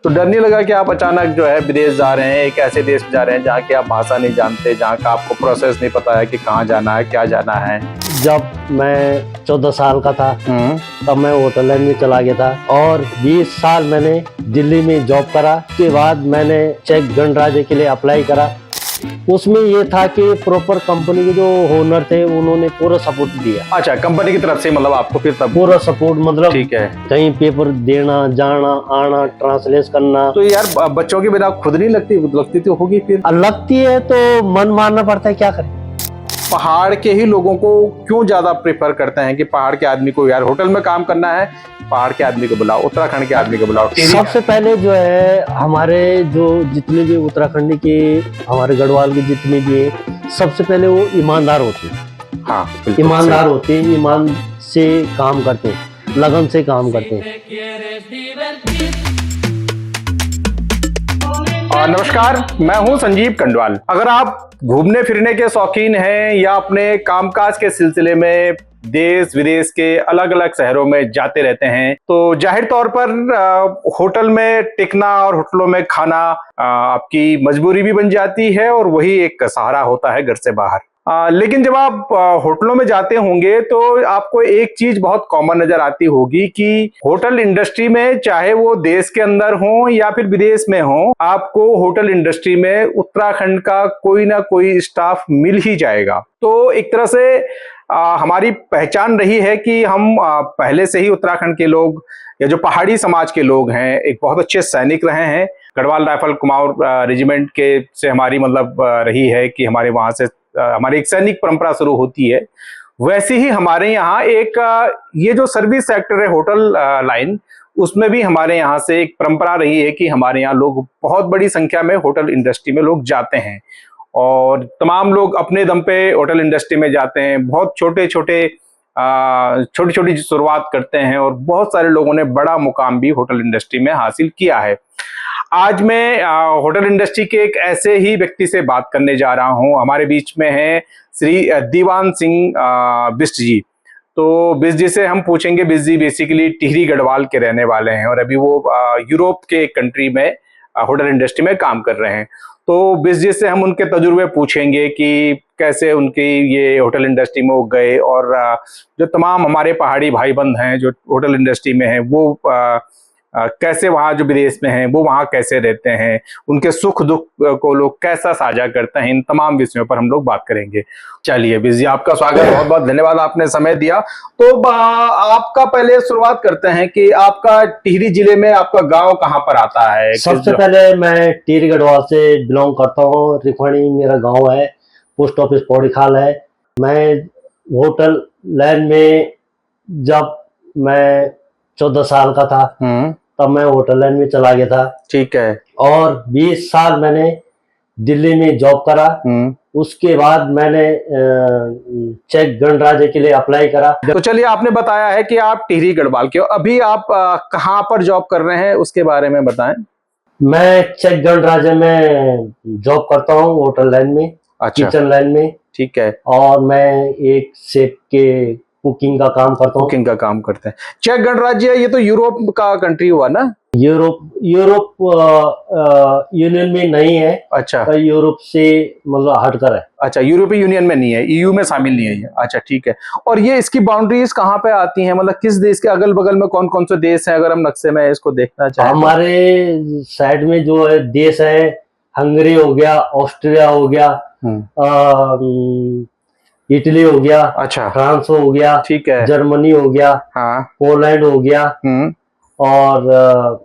तो डर नहीं लगा कि आप अचानक जो है विदेश जा रहे हैं, एक ऐसे देश में जा रहे हैं जहाँ की आप भाषा नहीं जानते, जहाँ का आपको प्रोसेस नहीं पता है कि कहाँ जाना है, क्या जाना है? जब मैं 14 साल का था तब मैं होटल लाइन में चला गया था और 20 साल मैंने दिल्ली में जॉब करा। उसके बाद मैंने चेक गणराज्य के लिए अप्लाई करा। उसमें ये था कि प्रॉपर कंपनी के जो ओनर थे उन्होंने पूरा सपोर्ट दिया। अच्छा, कंपनी की तरफ से मतलब आपको फिर तब पूरा सपोर्ट, मतलब ठीक है। कहीं पेपर देना, जाना आना, ट्रांसलेट करना। तो यार बच्चों के बिना खुद नहीं लगती तो होगी फिर लगती है तो मन मारना पड़ता है, क्या करें। पहाड़ के ही लोगों को क्यों ज्यादा प्रेफर करते हैं कि पहाड़ के आदमी को, यार होटल में काम करना है, पहाड़ के आदमी को बुलाओ, उत्तराखंड के आदमी को बुलाओ? सबसे पहले जो है हमारे जो जितने भी उत्तराखंड के हमारे गढ़वाल के जितने भी हैं, सबसे पहले वो ईमानदार होते हैं। हाँ, ईमानदार होते हैं, ईमान से काम करते हैं, लगन से काम करते हैं। नमस्कार, मैं हूं संजीव कंडवाल। अगर आप घूमने फिरने के शौकीन हैं या अपने कामकाज के सिलसिले में देश विदेश के अलग अलग शहरों में जाते रहते हैं, तो जाहिर तौर पर होटल में टिकना और होटलों में खाना आपकी मजबूरी भी बन जाती है और वही एक सहारा होता है घर से बाहर। लेकिन जब आप होटलों में जाते होंगे तो आपको एक चीज बहुत कॉमन नजर आती होगी कि होटल इंडस्ट्री में, चाहे वो देश के अंदर हो या फिर विदेश में हो, आपको होटल इंडस्ट्री में उत्तराखंड का कोई ना कोई स्टाफ मिल ही जाएगा। तो एक तरह से हमारी पहचान रही है कि हम पहले से ही उत्तराखंड के लोग या जो पहाड़ी समाज के लोग हैं, एक बहुत अच्छे सैनिक रहे हैं। गढ़वाल राइफल कुमाऊं रेजिमेंट के से हमारी मतलब रही है कि हमारे वहां से हमारी एक सैनिक परंपरा शुरू होती है। वैसे ही हमारे यहाँ एक ये जो सर्विस सेक्टर है होटल लाइन, उसमें भी हमारे यहाँ से एक परंपरा रही है कि हमारे यहाँ लोग बहुत बड़ी संख्या में होटल इंडस्ट्री में लोग जाते हैं और तमाम लोग अपने दम पे होटल इंडस्ट्री में जाते हैं। बहुत छोटी छोटी शुरुआत करते हैं और बहुत सारे लोगों ने बड़ा मुकाम भी होटल इंडस्ट्री में हासिल किया है। आज मैं होटल इंडस्ट्री के एक ऐसे ही व्यक्ति से बात करने जा रहा हूं। हमारे बीच में है श्री दीवान सिंह बिष्ट जी। तो बिष्ट जी से हम पूछेंगे, बिष्ट जी बेसिकली टिहरी गढ़वाल के रहने वाले हैं और अभी वो यूरोप के कंट्री में होटल इंडस्ट्री में काम कर रहे हैं। तो बिष्ट जी से हम उनके तजुर्बे पूछेंगे कि कैसे उनकी ये होटल इंडस्ट्री में वो गए और जो तमाम हमारे पहाड़ी भाई बंद हैं जो होटल इंडस्ट्री में हैं, वो कैसे वहाँ जो विदेश में हैं वो वहाँ कैसे रहते हैं, उनके सुख दुख को लोग कैसा साझा करते हैं, इन तमाम विषयों पर हम लोग बात करेंगे। चलिए बिष्ट जी, आपका स्वागत, बहुत बहुत धन्यवाद, आपने समय दिया। तो आपका पहले शुरुआत करते हैं कि आपका टिहरी जिले में आपका गांव कहाँ पर आता है? सबसे पहले मैं टिहरी गढ़वाल से बिलोंग करता हूँ। रिखवानी मेरा गाँव है, पोस्ट ऑफिस पौड़ीखाल है। मैं होटल लाइन में जब मैं 14 साल का था तब मैं होटल लाइन में चला गया था। ठीक है। और 20 साल मैंने दिल्ली में जॉब करा। उसके बाद मैंने चेक गणराज्य के लिए अप्लाई करा। तो चलिए, आपने बताया है कि आप टिहरी गढ़वाल के हो, अभी आप कहाँ पर जॉब कर रहे हैं उसके बारे में बताएं। मैं चेक गणराज्य में जॉब करता हूँ, होटल लाइन में। अच्छा। किचन लाइन में। ठीक है। और मैं एक शेफ के कुकिंग का काम करता हूँ। कुकिंग का काम करते हैं। चेक गणराज्य ये तो यूरोप का कंट्री हुआ ना? यूरोप यूनियन में नहीं है। अच्छा। तो यूरोप से मतलब हटकर है। अच्छा, यूरोपीय यूनियन में नहीं है, ईयू में शामिल नहीं है ये। अच्छा, ठीक है। और ये इसकी बाउंड्रीज कहाँ पे आती हैं, मतलब किस देश के अगल बगल में कौन कौन से देश हैं, अगर हम नक्शे में इसको देखना चाहें? हमारे साइड में जो है देश है, हंगरी हो गया, ऑस्ट्रिया हो गया, इटली हो गया। अच्छा। फ्रांस हो गया। ठीक है। जर्मनी हो गया। हाँ। पोलैंड हो गया। और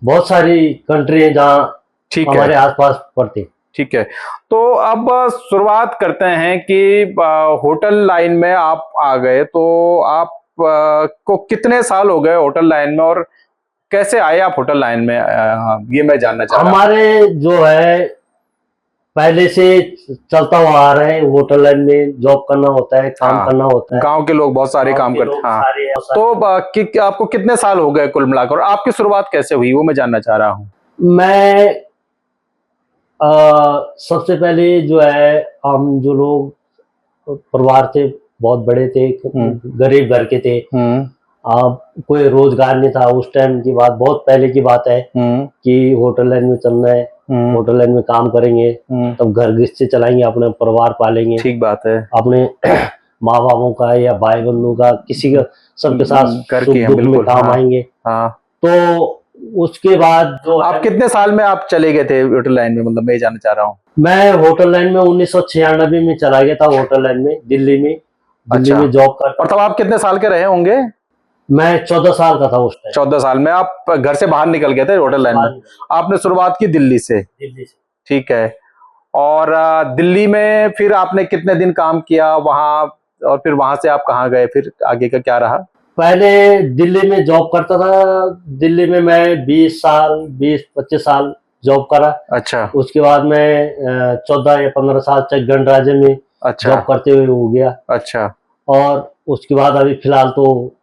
बहुत सारी कंट्री है जहाँ हमारे आसपास पड़ती। ठीक है। तो अब शुरुआत करते हैं कि होटल लाइन में आप आ गए, तो आप को कितने साल हो गए होटल लाइन में और कैसे आए आप होटल लाइन में, ये मैं जानना चाह रहा हूं। हमारे जो है पहले से चलता हुआ आ रहा है, होटल लाइन में जॉब करना होता है, काम करना होता है। गांव के लोग बहुत सारे काम करते हैं। हाँ। तो आपको कितने साल हो गए कुल मिलाकर, और आपकी शुरुआत कैसे हुई वो मैं जानना चाह रहा हूँ। मैं सबसे पहले जो है, हम जो लोग परिवार थे बहुत बड़े थे, गरीब घर के थे। आप कोई रोजगार नहीं था उस टाइम की बात, बहुत पहले की बात है कि होटल लाइन में चलना है, होटल लाइन में काम करेंगे तब घर गृहस्थी चलाएंगे, अपने परिवार पालेंगे। ठीक बात है। अपने माँ बापों का या भाई बंधु का किसी का सबके साथ करके सुख हम दुख में बिल्कुल, काम हाँ, आएंगे। हाँ। तो उसके बाद जो आप कितने साल में आप चले गए थे होटल लाइन में, मतलब मैं ये जानना चाह रहा हूँ। मैं होटल लाइन में 1996 में चला गया था, होटल लाइन में दिल्ली में अच्छा। जॉब कर। और तब आप कितने साल के रहे होंगे? मैं 14 साल का था उस टाइम। 14 साल में आप घर से बाहर निकल गए थे होटल लाइन में। आपने शुरुआत की दिल्ली से? दिल्ली से। ठीक है। और दिल्ली में फिर आपने कितने दिन काम किया वहां, और फिर वहां से आप कहाँ गए, फिर आगे का क्या रहा? पहले दिल्ली में जॉब करता था, दिल्ली में मैं 20-25 साल जॉब करा। अच्छा। उसके बाद मैं 14 या 15 साल चेक गणराज्य में अच्छा। जॉब करते हुए हो गया। अच्छा। और उसके बाद अभी फिलहाल तो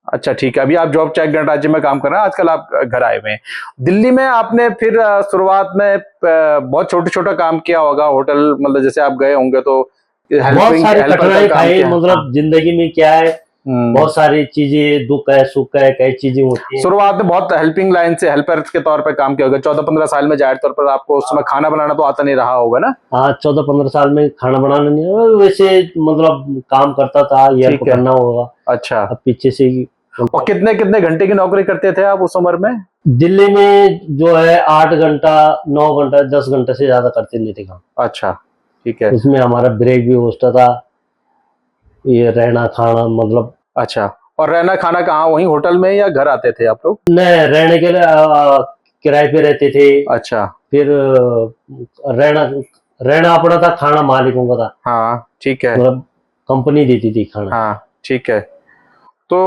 अच्छा, ठीक है। अभी आप जॉब चेक गणराज्य में काम कर रहे हैं, आजकल आप घर आए हुए हैं। दिल्ली में आपने फिर शुरुआत में बहुत छोटा छोटा काम किया होगा होटल, मतलब जैसे आप गए होंगे तो बहुत सारी हेल्पर का कठिनाई काम खाई, किया। मतलब हाँ। जिंदगी में क्या है, बहुत सारी चीजें, दुख है सुख है, कई चीजें होती हैं। शुरुआत में बहुत हेल्पिंग लाइन से हेल्पर के तौर पे काम किया होगा। 14-15 साल में जाहिर तौर पर आपको उस समय खाना बनाना तो आता नहीं रहा होगा ना? हाँ, 14-15 साल में खाना बनाना नहीं है, वैसे मतलब काम करता था, ये करना होगा। अच्छा। अब पीछे से और कितने कितने घंटे की नौकरी करते थे आप उस उम्र में? दिल्ली में जो है 8 घंटा 9 घंटा 10 घंटे से ज्यादा करते नहीं थे काम। अच्छा, ठीक है। उसमें हमारा ब्रेक भी होता था, ये रहना खाना मतलब। अच्छा। और रहना खाना कहाँ, वहीं होटल में या घर आते थे आप लोग? नहीं, रहने के लिए किराए पे रहते थे। अच्छा। फिर रहना रहना अपना था, खाना मालिकों का था। हाँ, ठीक है। मतलब कंपनी देती थी खाना। हाँ, ठीक है। तो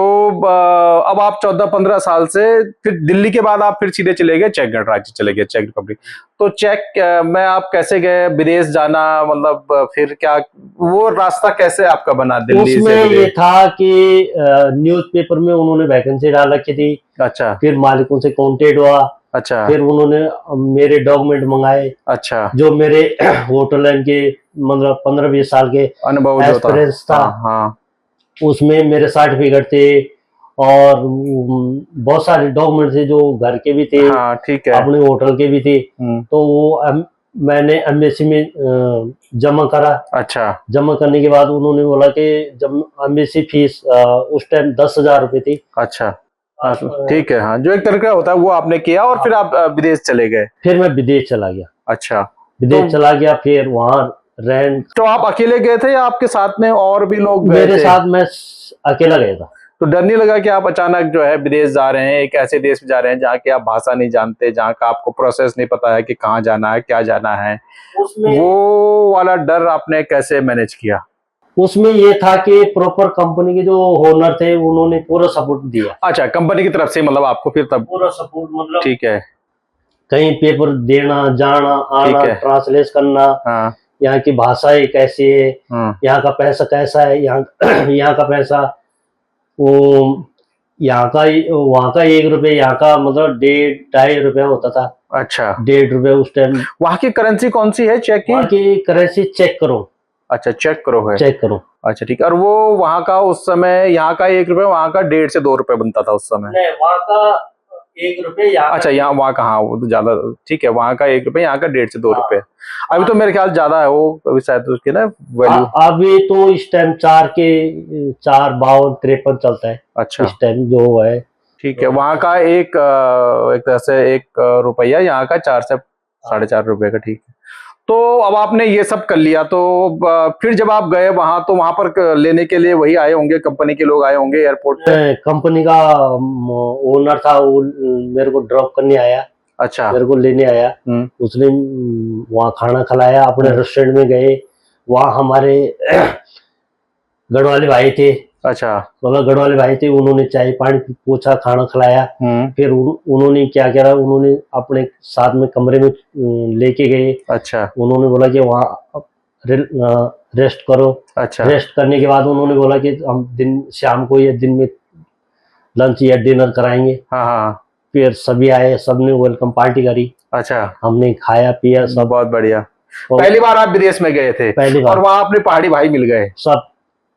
अब आप 14-15 साल से फिर दिल्ली के बाद आप फिर सीधे चले गए चेक गणराज्य, चले गए चेक रिपब्लिक। तो चेक में आप कैसे गए? विदेश जाना मतलब फिर क्या वो रास्ता कैसे आपका बना दिल्ली से उसमें ये विदेश? था कि न्यूज़पेपर में उन्होंने वैकेंसी डाल रखी थी। अच्छा। फिर मालिकों से कांटेक्ट हुआ। अच्छा। फिर उन्होंने मेरे डॉक्यूमेंट मंगाए, अच्छा। जो मेरे होटल लाइन के मतलब 15-20 साल के अनुभव जो था। एक्सपीरियंस था। हाँ, हाँ। उसमें मेरे सर्टिफिकेट थे और बहुत सारे डॉक्यूमेंट थे, जो घर के भी थे, हाँ, ठीक है। अपने होटल के भी थे। तो वो मैंने एम्बेसी में जमा करा। अच्छा। जमा करने के बाद उन्होंने बोला कि जब एम्बेसी फीस उस टाइम 10,000 रुपये थी। अच्छा। हाँ, ठीक है। हाँ, जो एक तरीका होता है वो आपने किया और फिर आप विदेश चले गए। फिर मैं विदेश चला गया। अच्छा। विदेश चला गया, फिर वहाँ रेंट। तो आप अकेले गए थे या आपके साथ में और भी लोग गए मेरे थे? साथ मैं अकेला गया था। तो डर नहीं लगा कि आप अचानक जो है विदेश जा रहे हैं, एक ऐसे देश में जा रहे हैं जहाँ की आप भाषा नहीं जानते, जहाँ का आपको प्रोसेस नहीं पता है कि कहाँ जाना है, क्या जाना है? वो वाला डर आपने कैसे मैनेज किया? उसमें ये था कि प्रॉपर कंपनी के जो ओनर थे उन्होंने पूरा सपोर्ट दिया। अच्छा, कंपनी की तरफ से मतलब आपको फिर तब पूरा सपोर्ट, मतलब ठीक है। कहीं पेपर देना जाना आना, ट्रांसलेट करना, हाँ। यहाँ की भाषाएं कैसी है, यहाँ का पैसा कैसा है, यहाँ का पैसा वो यहाँ का वहाँ का 1 रुपये, यहाँ का मतलब 1.5-2 रुपया होता था। अच्छा। 1.5 रुपये उस टाइम। वहाँ की करेंसी कौन सी है चेक की? वहाँ की करेंसी चेक करो। अच्छा, चेक करो है। चेक करो। अच्छा, ठीक है। और वो वहाँ का उस समय यहाँ का 1 रुपये, वहाँ का 1.5 से 2 रुपये बनता था उस समय? नहीं, वहाँ का 1 रुपये। अच्छा, यहाँ वहाँ का, हाँ वो तो ज्यादा, ठीक है। वहाँ का 1 रुपये, यहाँ का 1.5 से 2 रुपये। अभी तो मेरे ख्याल ज्यादा है वो, अभी शायद उसकी ना वैल्यू। अभी तो इस टाइम 4.52-53 चलता है। अच्छा, इस टाइम जो है। ठीक है। वहाँ का एक तरह से 1 रुपया, यहाँ का 4 से 4.5 रुपए का, ठीक है। तो अब आपने ये सब कर लिया, तो फिर जब आप गए वहां तो वहां पर लेने के लिए वही आए होंगे, कंपनी के लोग आए होंगे एयरपोर्ट पे? कंपनी का ओनर था, वो मेरे को ड्रॉप करने आया। अच्छा। मेरे को लेने आया। उसने वहाँ खाना खिलाया, अपने रेस्टोरेंट में गए। वहाँ हमारे गढ़वाले भाई थे। अच्छा। मतलब गढ़वाले भाई थे, उन्होंने चाय पानी पूछा, खाना खिलाया। फिर उन्होंने क्या करा, उन्होंने अपने साथ में कमरे में लेके गए। अच्छा। उन्होंने बोला कि वहाँ रेस्ट करो। अच्छा। रेस्ट करने के बाद उन्होंने बोला कि हम दिन शाम को या दिन में लंच या डिनर कराएंगे। हाँ, हाँ। फिर सभी आए, सबने वेलकम पार्टी करी। अच्छा। हमने खाया पिया सब। बहुत बढ़िया। पहली बार आप विदेश में गए थे? पहली बार। और वहां अपने पहाड़ी भाई मिल गए? सब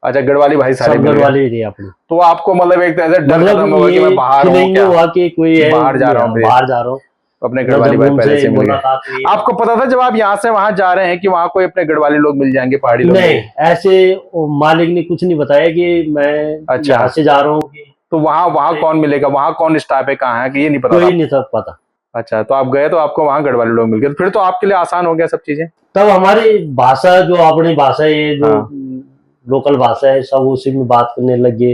अच्छा, गढ़वाली भाई सारे सब मिल गए। गढ़वाली थे अपने। तो आपको मतलब एक तरह से डर खत्म मतलब हुआ कि ये मैं बाहर हूँ फीलिंग क्या, हुआ कि कोई है, बाहर जा रहा हूँ फिर। बाहर जा रहा हूँ। अपने मतलब गढ़वाली जब भाई पहले उनसे से मिल गए। मुलाकात हुई, आपको पता था जब आप यहाँ से वहां जा रहे हैं कि वहां कोई अपने गढ़वाली लोग मिल जाएंगे, पहाड़ी लोग? नहीं, ऐसे वो मालिक ने कुछ नहीं बताया कि मैं अच्छा। यहाँ से जा रहा हूँ। तो वहां वहां कौन मिलेगा, वहां कौन स्टाफ है, कहाँ है, कि ये नहीं पता था कोई आपको? नहीं था पता। अच्छा, तो आप गए तो आपको वहां गढ़वाली लोग मिल गए, फिर तो आपके लिए आसान हो गया सब चीजें। तब हमारी भाषा, जो अपनी भाषा है, जो हाँ। लोकल भाषा है, सब उसी में बात करने लग गए।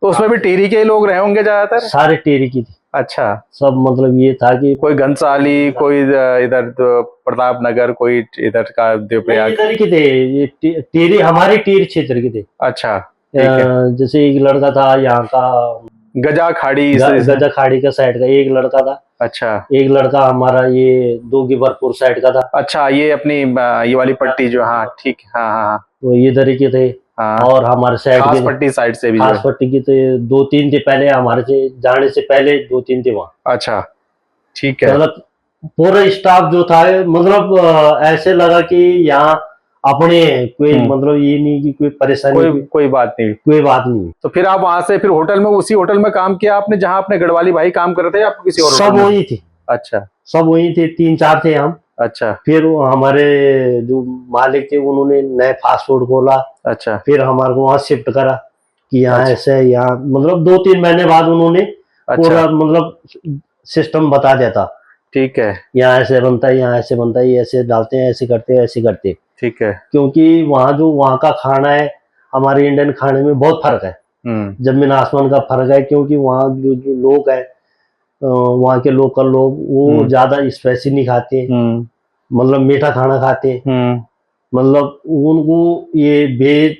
तो उसमें भी टिहरी के ही लोग रहे होंगे ज्यादातर? सारे टेरी की थी। अच्छा। सब मतलब ये था कि कोई घनसाली, कोई इधर तो प्रताप नगर, कोई इधर का नहीं, देवप्रयाग? इधर के थे ये टेरी, हमारे टेरी क्षेत्र के थे। अच्छा, ठीक है। जैसे एक लड़का था यहाँ का, गजा खाड़ी इस तरह से? गजा खाड़ी का साइड का एक लड़का था। अच्छा। एक लड़का हमारा ये दोगीबरपुर साइड का था। अच्छा, ये अपनी ये वाली पट्टी जो, हाँ ठीक है, हाँ हाँ हाँ तो ये इधर के थे। हाँ। और हमारे साइड खास के, पट्टी साइड से भी जो खास है। पट्टी के थे, दो तीन थे पहले, हमारे से जाने से पहले दो तीन थे वहाँ। अच्छा, ठीक है। मतलब पूरा स्टाफ जो था, मतलब ऐसे लगा कि यहाँ अपने हैं, कोई मतलब ये नहीं कि कोई परेशानी की कोई बात नहीं। कोई बात नहीं। तो फिर आप वहां से फिर होटल में, उसी होटल में काम किया आपने जहां अपने गढ़वाली भाई काम कर रहे थे, या आपको किसी और सब होटल में? वही थे, अच्छा। सब वही थे, तीन चार थे हम। अच्छा। फिर वो हमारे जो मालिक थे उन्होंने नए फास्ट फूड खोला। अच्छा। फिर हमारे को वहाँ शिफ्ट करा कि यहाँ अच्छा। ऐसे है, यहाँ मतलब 2-3 महीने बाद उन्होंने पूरा अच्छा, मतलब सिस्टम बता दिया था। ठीक है। यहाँ ऐसे बनता है, यहाँ ऐसे बनता है, ये ऐसे डालते हैं, ऐसे करते हैं, ऐसे करते हैं। ठीक है। क्योंकि वहाँ जो वहाँ का खाना है, हमारे इंडियन खाने में बहुत फर्क है, जमीन आसमान का फर्क है। क्योंकि वहाँ जो जो लोग हैं, वहाँ के लोकल लोग, वो ज्यादा स्पाइसी नहीं खाते, मतलब मीठा खाना खाते हैं। मतलब उनको ये वेज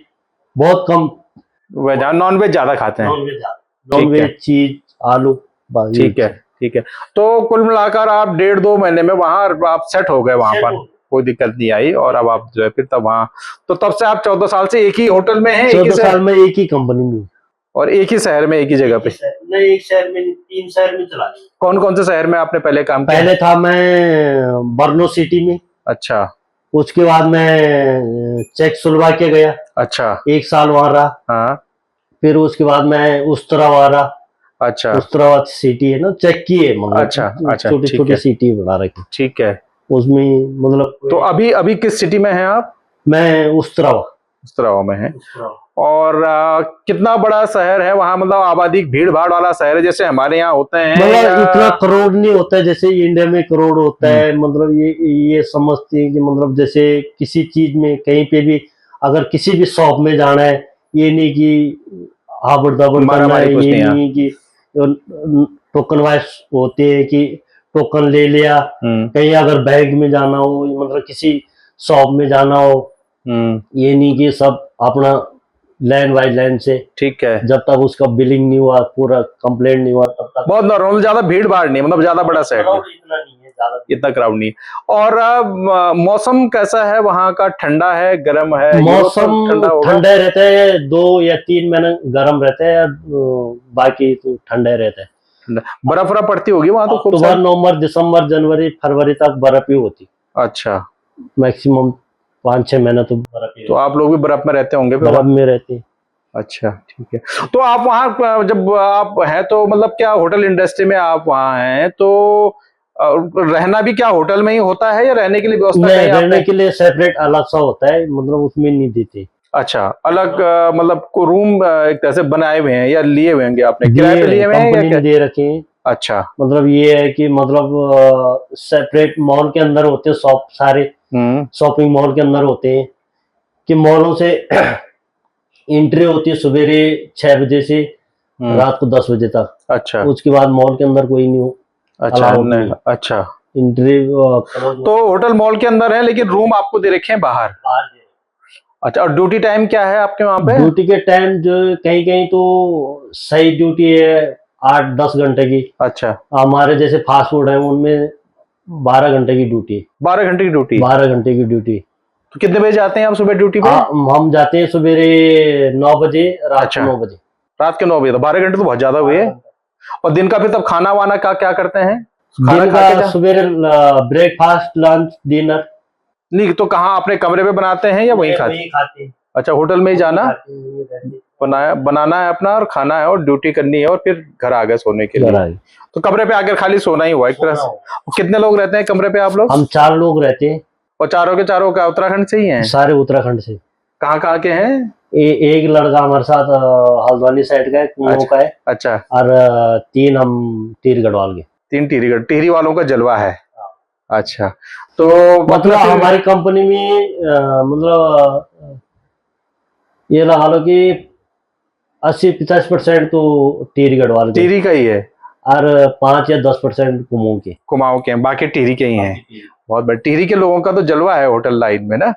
बहुत कम, वेज, नॉन वेज ज्यादा खाते हैं? नॉन वेज चीज, आलू, बस ये ठीक है, ठीक है। तो कुल मिलाकर आप 1.5-2 महीने में वहां आप सेट हो गए, वहां पर कोई दिक्कत नहीं आई, और अब आप जो है फिर तब वहां, तो तब से आप 14 साल से एक ही होटल में हैं, एक ही 14 साल में एक ही कंपनी में हूँ। और एक ही शहर में, एक ही जगह पे? नहीं, एक शहर में नहीं, 3 शहर में चला गया। कौन कौन से शहर में आपने पहले काम किया? पहले था मैं बर्नो सिटी में। अच्छा। उसके बाद मैं चेक स्लोवाकिया गया। अच्छा। 1 साल वहां रहा। हाँ। फिर उसके बाद मैं उस्तरा रहा। अच्छा। उस्तरा सिटी है ना, चेक की है, मतलब अच्छा। अच्छा, छोटी ठीक छोटी है, सिटी बना रखी ठीक है। उसमें, मतलब। तो अभी अभी किस सिटी में हैं आप? मैं उस्तरा उस्तरावा में हैं। और कितना बड़ा शहर है वहाँ, मतलब आबादी भीड़ भाड़ वाला शहर है जैसे हमारे यहाँ होते हैं, मतलब या? इतना करोड़ नहीं होता है जैसे इंडिया में करोड़ होता है। मतलब ये समझते हैं कि मतलब जैसे किसी चीज में कहीं पे भी अगर किसी भी शॉप में जाना है, ये नहीं कि हाबड़ दबड़ करना है, ये नहीं कि टोकन वाइज होते हैं कि टोकन ले लिया। कहीं अगर बैंक में जाना हो, मतलब किसी शॉप में जाना हो, ये नहीं कि सब अपना लाइन बाय लाइन से, ठीक है, जब तक उसका बिलिंग नहीं हुआ, पूरा कंप्लेंट नहीं हुआ, तब तक। बहुत नॉर्मल, ज्यादा भीड़ भाड़ नहीं, मतलब ज्यादा बड़ा शहर नहीं, इतना नहीं है, ज्यादा इतना क्राउड नहीं। और मौसम कैसा है वहाँ का, ठंडा है, गर्म है? मौसम ठंडा होगा? ठंडा रहता है, 2 या 3 महीने गर्म रहता है, बाकी तो ठंडा रहता है। बर्फ वरफ पड़ती होगी वहाँ तो खूब अक्टूबर, सारी? नवंबर, दिसंबर, जनवरी, फरवरी तक बर्फ ही होती। अच्छा। मैक्सिमम 5-6 महीना तो बर्फ ही, तो आप लोग भी बर्फ में रहते होंगे फिर? बर्फ में रहते। अच्छा, ठीक है। तो आप वहाँ जब आप हैं तो मतलब क्या होटल इंडस्ट्री में आप वहाँ हैं तो रहना भी क्या होटल में ही होता है, या रहने के लिए व्यवस्था नहीं, कहीं रहने आपने? के लिए सेपरेट अलग सा होता है, मतलब उसमें नहीं देते। अच्छा, अलग मतलब को रूम एक तरह से बनाए हुए हैं, या लिए हुए हैं आपने, किराए पे लिए हुए हैं या कंपनी क्या? ने दे रखे हैं। अच्छा। मतलब ये है कि मतलब सेपरेट मॉल के अंदर होते हैं शॉप, सारे शॉपिंग मॉल के अंदर होते हैं कि मॉलों से एंट्री होती है सवेरे 6 बजे से रात को 10 बजे तक। अच्छा। उसके बाद मॉल के अंदर कोई नहीं हो, अच्छा, अलाउड नहीं। अच्छा। एंट्री तो होटल मॉल के अंदर है, लेकिन रूम आपको दे रखे हैं बाहर? अच्छा, और ड्यूटी टाइम क्या है आपके वहाँ पे? ड्यूटी के टाइम जो कहीं कहीं तो सही ड्यूटी है 8-10 घंटे की। अच्छा। हमारे जैसे फास्ट फूड है उनमें 12 घंटे की ड्यूटी। 12 घंटे की ड्यूटी? 12 घंटे की ड्यूटी। तो कितने बजे जाते हैं आप सुबह ड्यूटी पे? हम जाते हैं सवेरे 9 बजे, रात को 9 बजे। रात के 9 बजे? तो 12 घंटे तो बहुत ज्यादा हुए। और दिन का फिर तब खाना वाना का क्या करते हैं? दिन का सवेरे ब्रेकफास्ट, लंच, डिनर। नहीं तो कहाँ अपने कमरे पे बनाते हैं या वहीं खाते हैं? अच्छा, होटल में ही जाना, बनाना है अपना और खाना है और ड्यूटी करनी है और फिर घर आ गए सोने के लिए। तो कमरे पे आकर खाली सोना ही हुआ एक तरह से। कितने लोग रहते हैं कमरे पे आप लोग? हम 4 लोग रहते हैं। और चारों के चारों का उत्तराखंड से ही हैं? सारे उत्तराखंड से। कहाँ के हैं? एक लड़का हमारे साथ हल्द्वानी साइड का है, कुमाऊं का है। अच्छा। और 3 हम टिहरी गढ़वाल के। 3 टिहरी वालों का जलवा है। अच्छा, तो मतलब हमारी कंपनी में मतलब ये लगा लो कि 80-50% तो टिहरी गढ़वाल के, टिहरी का ही है, और 5 या 10% कुमाऊं के हैं, बाकी टिहरी के ही हैं। बहुत बड़े टिहरी के लोगों का तो जलवा है होटल लाइन में ना।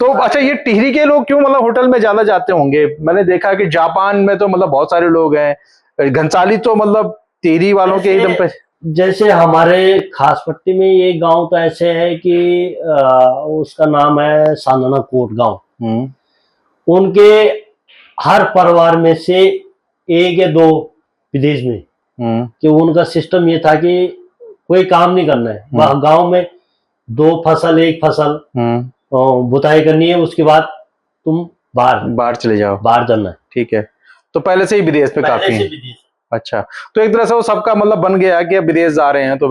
तो अच्छा, ये टिहरी के लोग क्यों मतलब होटल में ज्यादा जाते होंगे? मैंने देखा कि जापान में तो मतलब बहुत सारे लोग हैं, घनसाली तो मतलब टिहरी वालों के एकदम पे। जैसे हमारे खास पट्टी में ये गांव तो ऐसे है कि उसका नाम है सांदना कोट गांव। उनके हर परिवार में से 1 या 2 विदेश में, कि उनका सिस्टम ये था कि कोई काम नहीं करना है, वह गांव में 2 फसल 1 फसल बुताई करनी है, उसके बाद तुम बाहर चले जाओ, बाहर जाना है। ठीक है, तो पहले से ही विदेश में काफी है। अच्छा, तो एक तरह से वो सबका मतलब बन गया कि अब विदेश जा रहे हैं, तो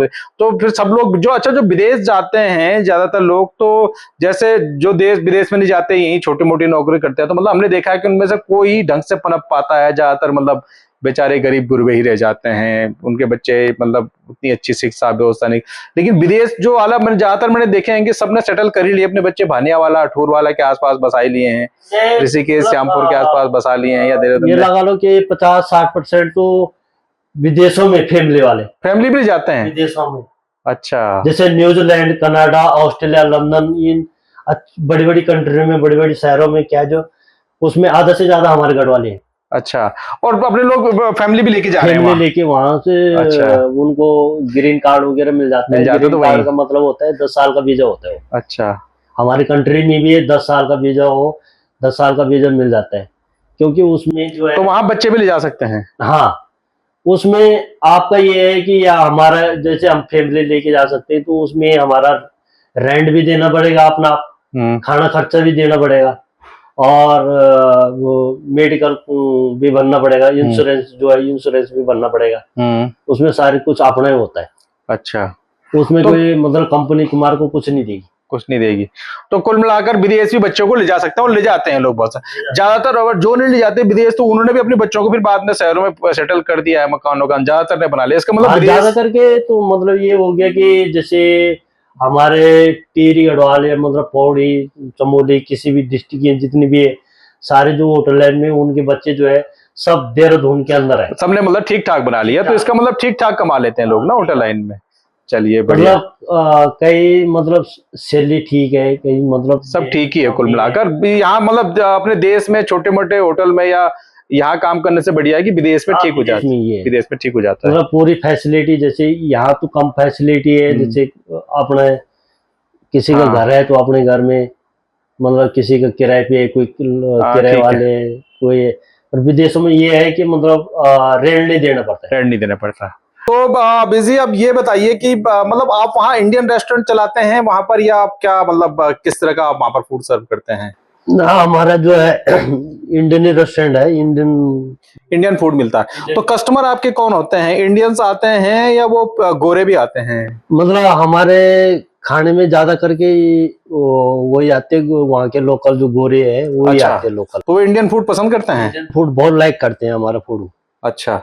फिर सब लोग जो विदेश जाते हैं ज्यादातर लोग, तो जैसे जो देश विदेश में नहीं जाते, यही छोटी मोटी नौकरी करते हैं, तो मतलब हमने देखा है कि उनमें से कोई ढंग से पनप पाता है, ज्यादातर मतलब बेचारे गरीब गुरबे ही रह जाते हैं, उनके बच्चे मतलब उतनी अच्छी शिक्षा व्यवस्था नहीं। लेकिन विदेश जो वाला मैंने देखे हैं कि सबने सेटल कर ही लिए अपने बच्चे, भानियावाला अठूरवाला के आसपास बसा ही लिए हैं, ऋषिकेश श्यामपुर के आसपास बसा लिए हैं, या देहरादून। ये लगा लो कि 50-60% तो विदेशों में फैमिली भी जाते हैं विदेशों में। अच्छा, जैसे न्यूजीलैंड, कनाडा, ऑस्ट्रेलिया, लंदन, इन बड़ी बड़ी कंट्रियों में, बड़ी बड़ी शहरों में, क्या जो उसमें आधा से ज्यादा हमारे घर वाले हैं। अच्छा, और अपने लोग फैमिली भी लेके जा रहे हैं फैमिली लेके वहां से। अच्छा, उनको ग्रीन कार्ड वगैरह मिल जाता है। ग्रीन कार्ड का मतलब होता है 10 साल का वीजा होता है। अच्छा, हमारी कंट्री में भी 10 साल का वीजा हो, 10 साल का वीजा मिल जाता है, क्योंकि उसमें जो है, तो वहां बच्चे भी ले जा सकते हैं। हाँ, उसमें आपका ये है कि या हमारा जैसे हम फैमिली लेके जा सकते हैं, तो उसमें हमारा रेंट भी देना पड़ेगा, अपना खाना खर्चा भी देना पड़ेगा, और वो मेडिकल भी भरना पड़ेगा, इंश्योरेंस जो है इंश्योरेंस भी भरना पड़ेगा। उसमें सारी कुछ अपना ही होता है। अच्छा, उसमें तो कोई मतलब कंपनी कुमार को कुछ नहीं देगी। तो कुल मिलाकर विदेश भी बच्चों को ले जा सकते हैं, और ले जाते हैं लोग बहुत ज्यादातर। अगर जो नहीं ले जाते विदेश, तो उन्होंने भी अपने बच्चों को फिर बाद में शहरों में सेटल कर दिया है, मकानों का ज्यादातर ने बना लिया। इसका मतलब ज्यादा करके तो मतलब ये हो गया कि जैसे हमारे टिहरी गढ़वाल या मतलब पौड़ी चमोली किसी भी डिस्ट्रिक्ट की जितनी भी है, सारे जो होटल लाइन में उनके बच्चे जो है सब देहरादून के अंदर है। सबने मतलब ठीक ठाक बना लिया, तो इसका मतलब ठीक ठाक कमा लेते हैं लोग ना होटल लाइन में। चलिए बढ़िया, मतलब कई मतलब सैलरी ठीक है, कई मतलब सब ठीक ही है कुल मिलाकर। यहाँ मतलब अपने देश में छोटे मोटे होटल में या यहाँ काम करने से बढ़िया है कि विदेश में ठीक हो जाता है। विदेश में ठीक हो जाता है, मतलब पूरी फैसिलिटी। जैसे यहाँ तो कम फैसिलिटी है, जैसे अपने किसी का घर है तो अपने घर में मतलब किसी का किराए पे, कोई किराए वाले कोई, और विदेशों में ये है कि मतलब रेंट नहीं देना पड़ता। तो बिजी, अब ये बताइए कि मतलब आप वहाँ इंडियन रेस्टोरेंट चलाते हैं वहां पर, या आप क्या मतलब किस तरह का आप वहां पर फूड सर्व करते हैं? ना, हमारा जो है इंडियन रेस्टोरेंट है, इंडियन फूड मिलता है। तो कस्टमर आपके कौन होते हैं? इंडियंस आते हैं या वो गोरे भी आते हैं? मतलब हमारे खाने में ज्यादा करके वही आते हैं, वहाँ के लोकल जो गोरे हैं वही आते हैं लोकल। तो वो इंडियन फूड पसंद करते हैं? इंडियन फूड बहुत लाइक करते हैं हमारा फूड। अच्छा,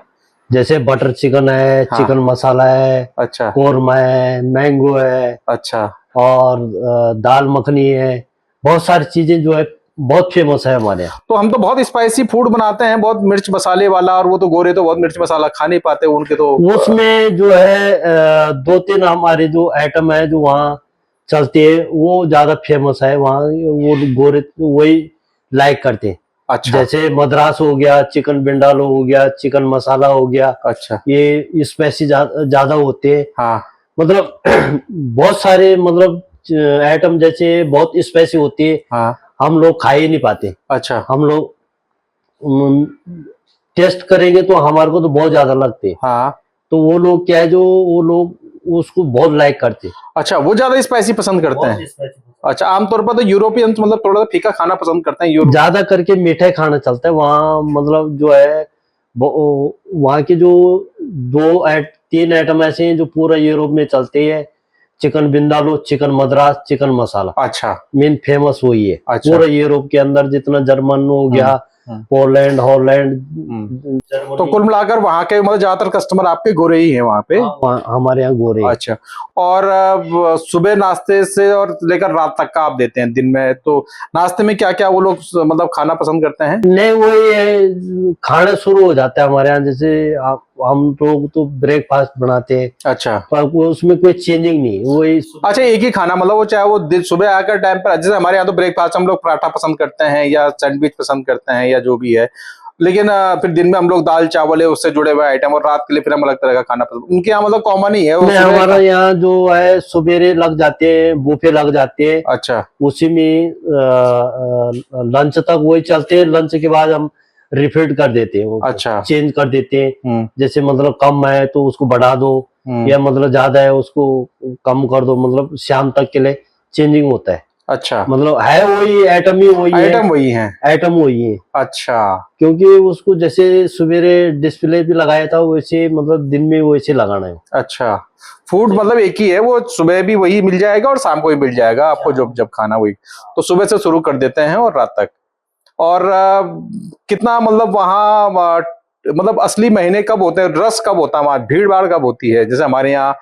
जैसे बटर चिकन है, चिकन मसाला है, अच्छा, कोरमा है, मैंगो है, अच्छा, और दाल मखनी है, बहुत सारी चीजें जो है बहुत फेमस है हमारे यहाँ। तो हम तो बहुत स्पाइसी फूड बनाते हैं, बहुत मिर्च मसाले वाला, और वो तो गोरे तो बहुत मिर्च मसाला खा नहीं पाते, उनके तो उसमें जो है 2-3 हमारे जो आइटम है जो वहाँ चलते हैं, वो ज्यादा फेमस है वहाँ, वो गोरे वही लाइक करते हैं। अच्छा, जैसे मद्रास हो गया, चिकन बिंडालो हो गया, चिकन मसाला हो गया। अच्छा, ये स्पाइसी ज्यादा होते हैं। हाँ, मतलब बहुत सारे मतलब आइटम जैसे बहुत स्पाइसी होती है। हाँ, हम लोग खा ही नहीं पाते। अच्छा, हम लोग टेस्ट करेंगे तो हमारे को तो बहुत ज्यादा लगते हैं। हाँ, तो वो लोग क्या है, जो वो लोग उसको बहुत लाइक करते हैं। अच्छा, वो ज्यादा स्पाइसी पसंद करते हैं। अच्छा, आमतौर पर तो यूरोपियंस मतलब थोड़ा सा फीका खाना पसंद करते हैं यूरोप। ज्यादा करके मीठा खाना चलता है वहाँ, मतलब जो है वहाँ के जो 3 आइटम ऐसे हैं जो पूरा यूरोप में चलते हैं। चिकन बिंदालो, चिकन मद्रास, चिकन मसाला, अच्छा मेन फेमस वही है। अच्छा। पूरा यूरोप के अंदर जितना जर्मन हो गया, हम्म। पोलैंड, हॉलैंड, तो कुल मिलाकर वहाँ के मतलब ज्यादातर कस्टमर आपके गोरे ही हैं वहाँ पे। हमारे यहाँ गोरे हैं। अच्छा। और सुबह नाश्ते से और लेकर रात तक का आप देते हैं दिन में, तो नाश्ते में क्या क्या वो लोग मतलब खाना पसंद करते हैं? नहीं, वही है, खाना शुरू हो जाता है हमारे यहाँ। जैसे हम लोग तो ब्रेकफास्ट बनाते हैं, अच्छा पर उसमें कोई चेंजिंग नहीं, वही। अच्छा, एक ही खाना मतलब वो चाहे वो सुबह आकर टाइम पर, जैसे हमारे यहाँ तो ब्रेकफास्ट हम लोग पराठा पसंद करते हैं या सैंडविच पसंद करते हैं या जो भी है, लेकिन फिर दिन में हम लोग दाल चावल है उससे जुड़े हुए आइटम, और रात के लिए फिर हम अलग तरह का खाना पसंद। उनके यहाँ मतलब कॉमन ही है वो नहीं, सुबह हमारा यहाँ जो है सवेरे लग जाते हैं, बुफे लग जाते हैं, अच्छा उसी में लंच तक वही चलते हैं। लंच के बाद हम रिफिल कर देते हैं, उसको अच्छा। चेंज कर देते हैं। जैसे मतलब कम है तो उसको बढ़ा दो, या मतलब ज्यादा है उसको कम कर दो, मतलब शाम तक के लिए चेंजिंग होता है। अच्छा, मतलब है वही आइटम, ही वही है, आइटम वही है। आइटम वही है। अच्छा क्योंकि उसको जैसे सवेरे डिस्प्ले पे लगाया था वैसे मतलब दिन में वैसे लगाना है। अच्छा, फूड मतलब एक ही है, वो सुबह भी वही मिल जाएगा और शाम को भी मिल जाएगा आपको जब जब खाना वही। तो सुबह से शुरू कर देते हैं और रात तक। और कितना मतलब वहाँ मतलब असली महीने कब होते हैं, रस कब होता है वहाँ, भीड़ भाड़ कब होती है? जैसे हमारे यहाँ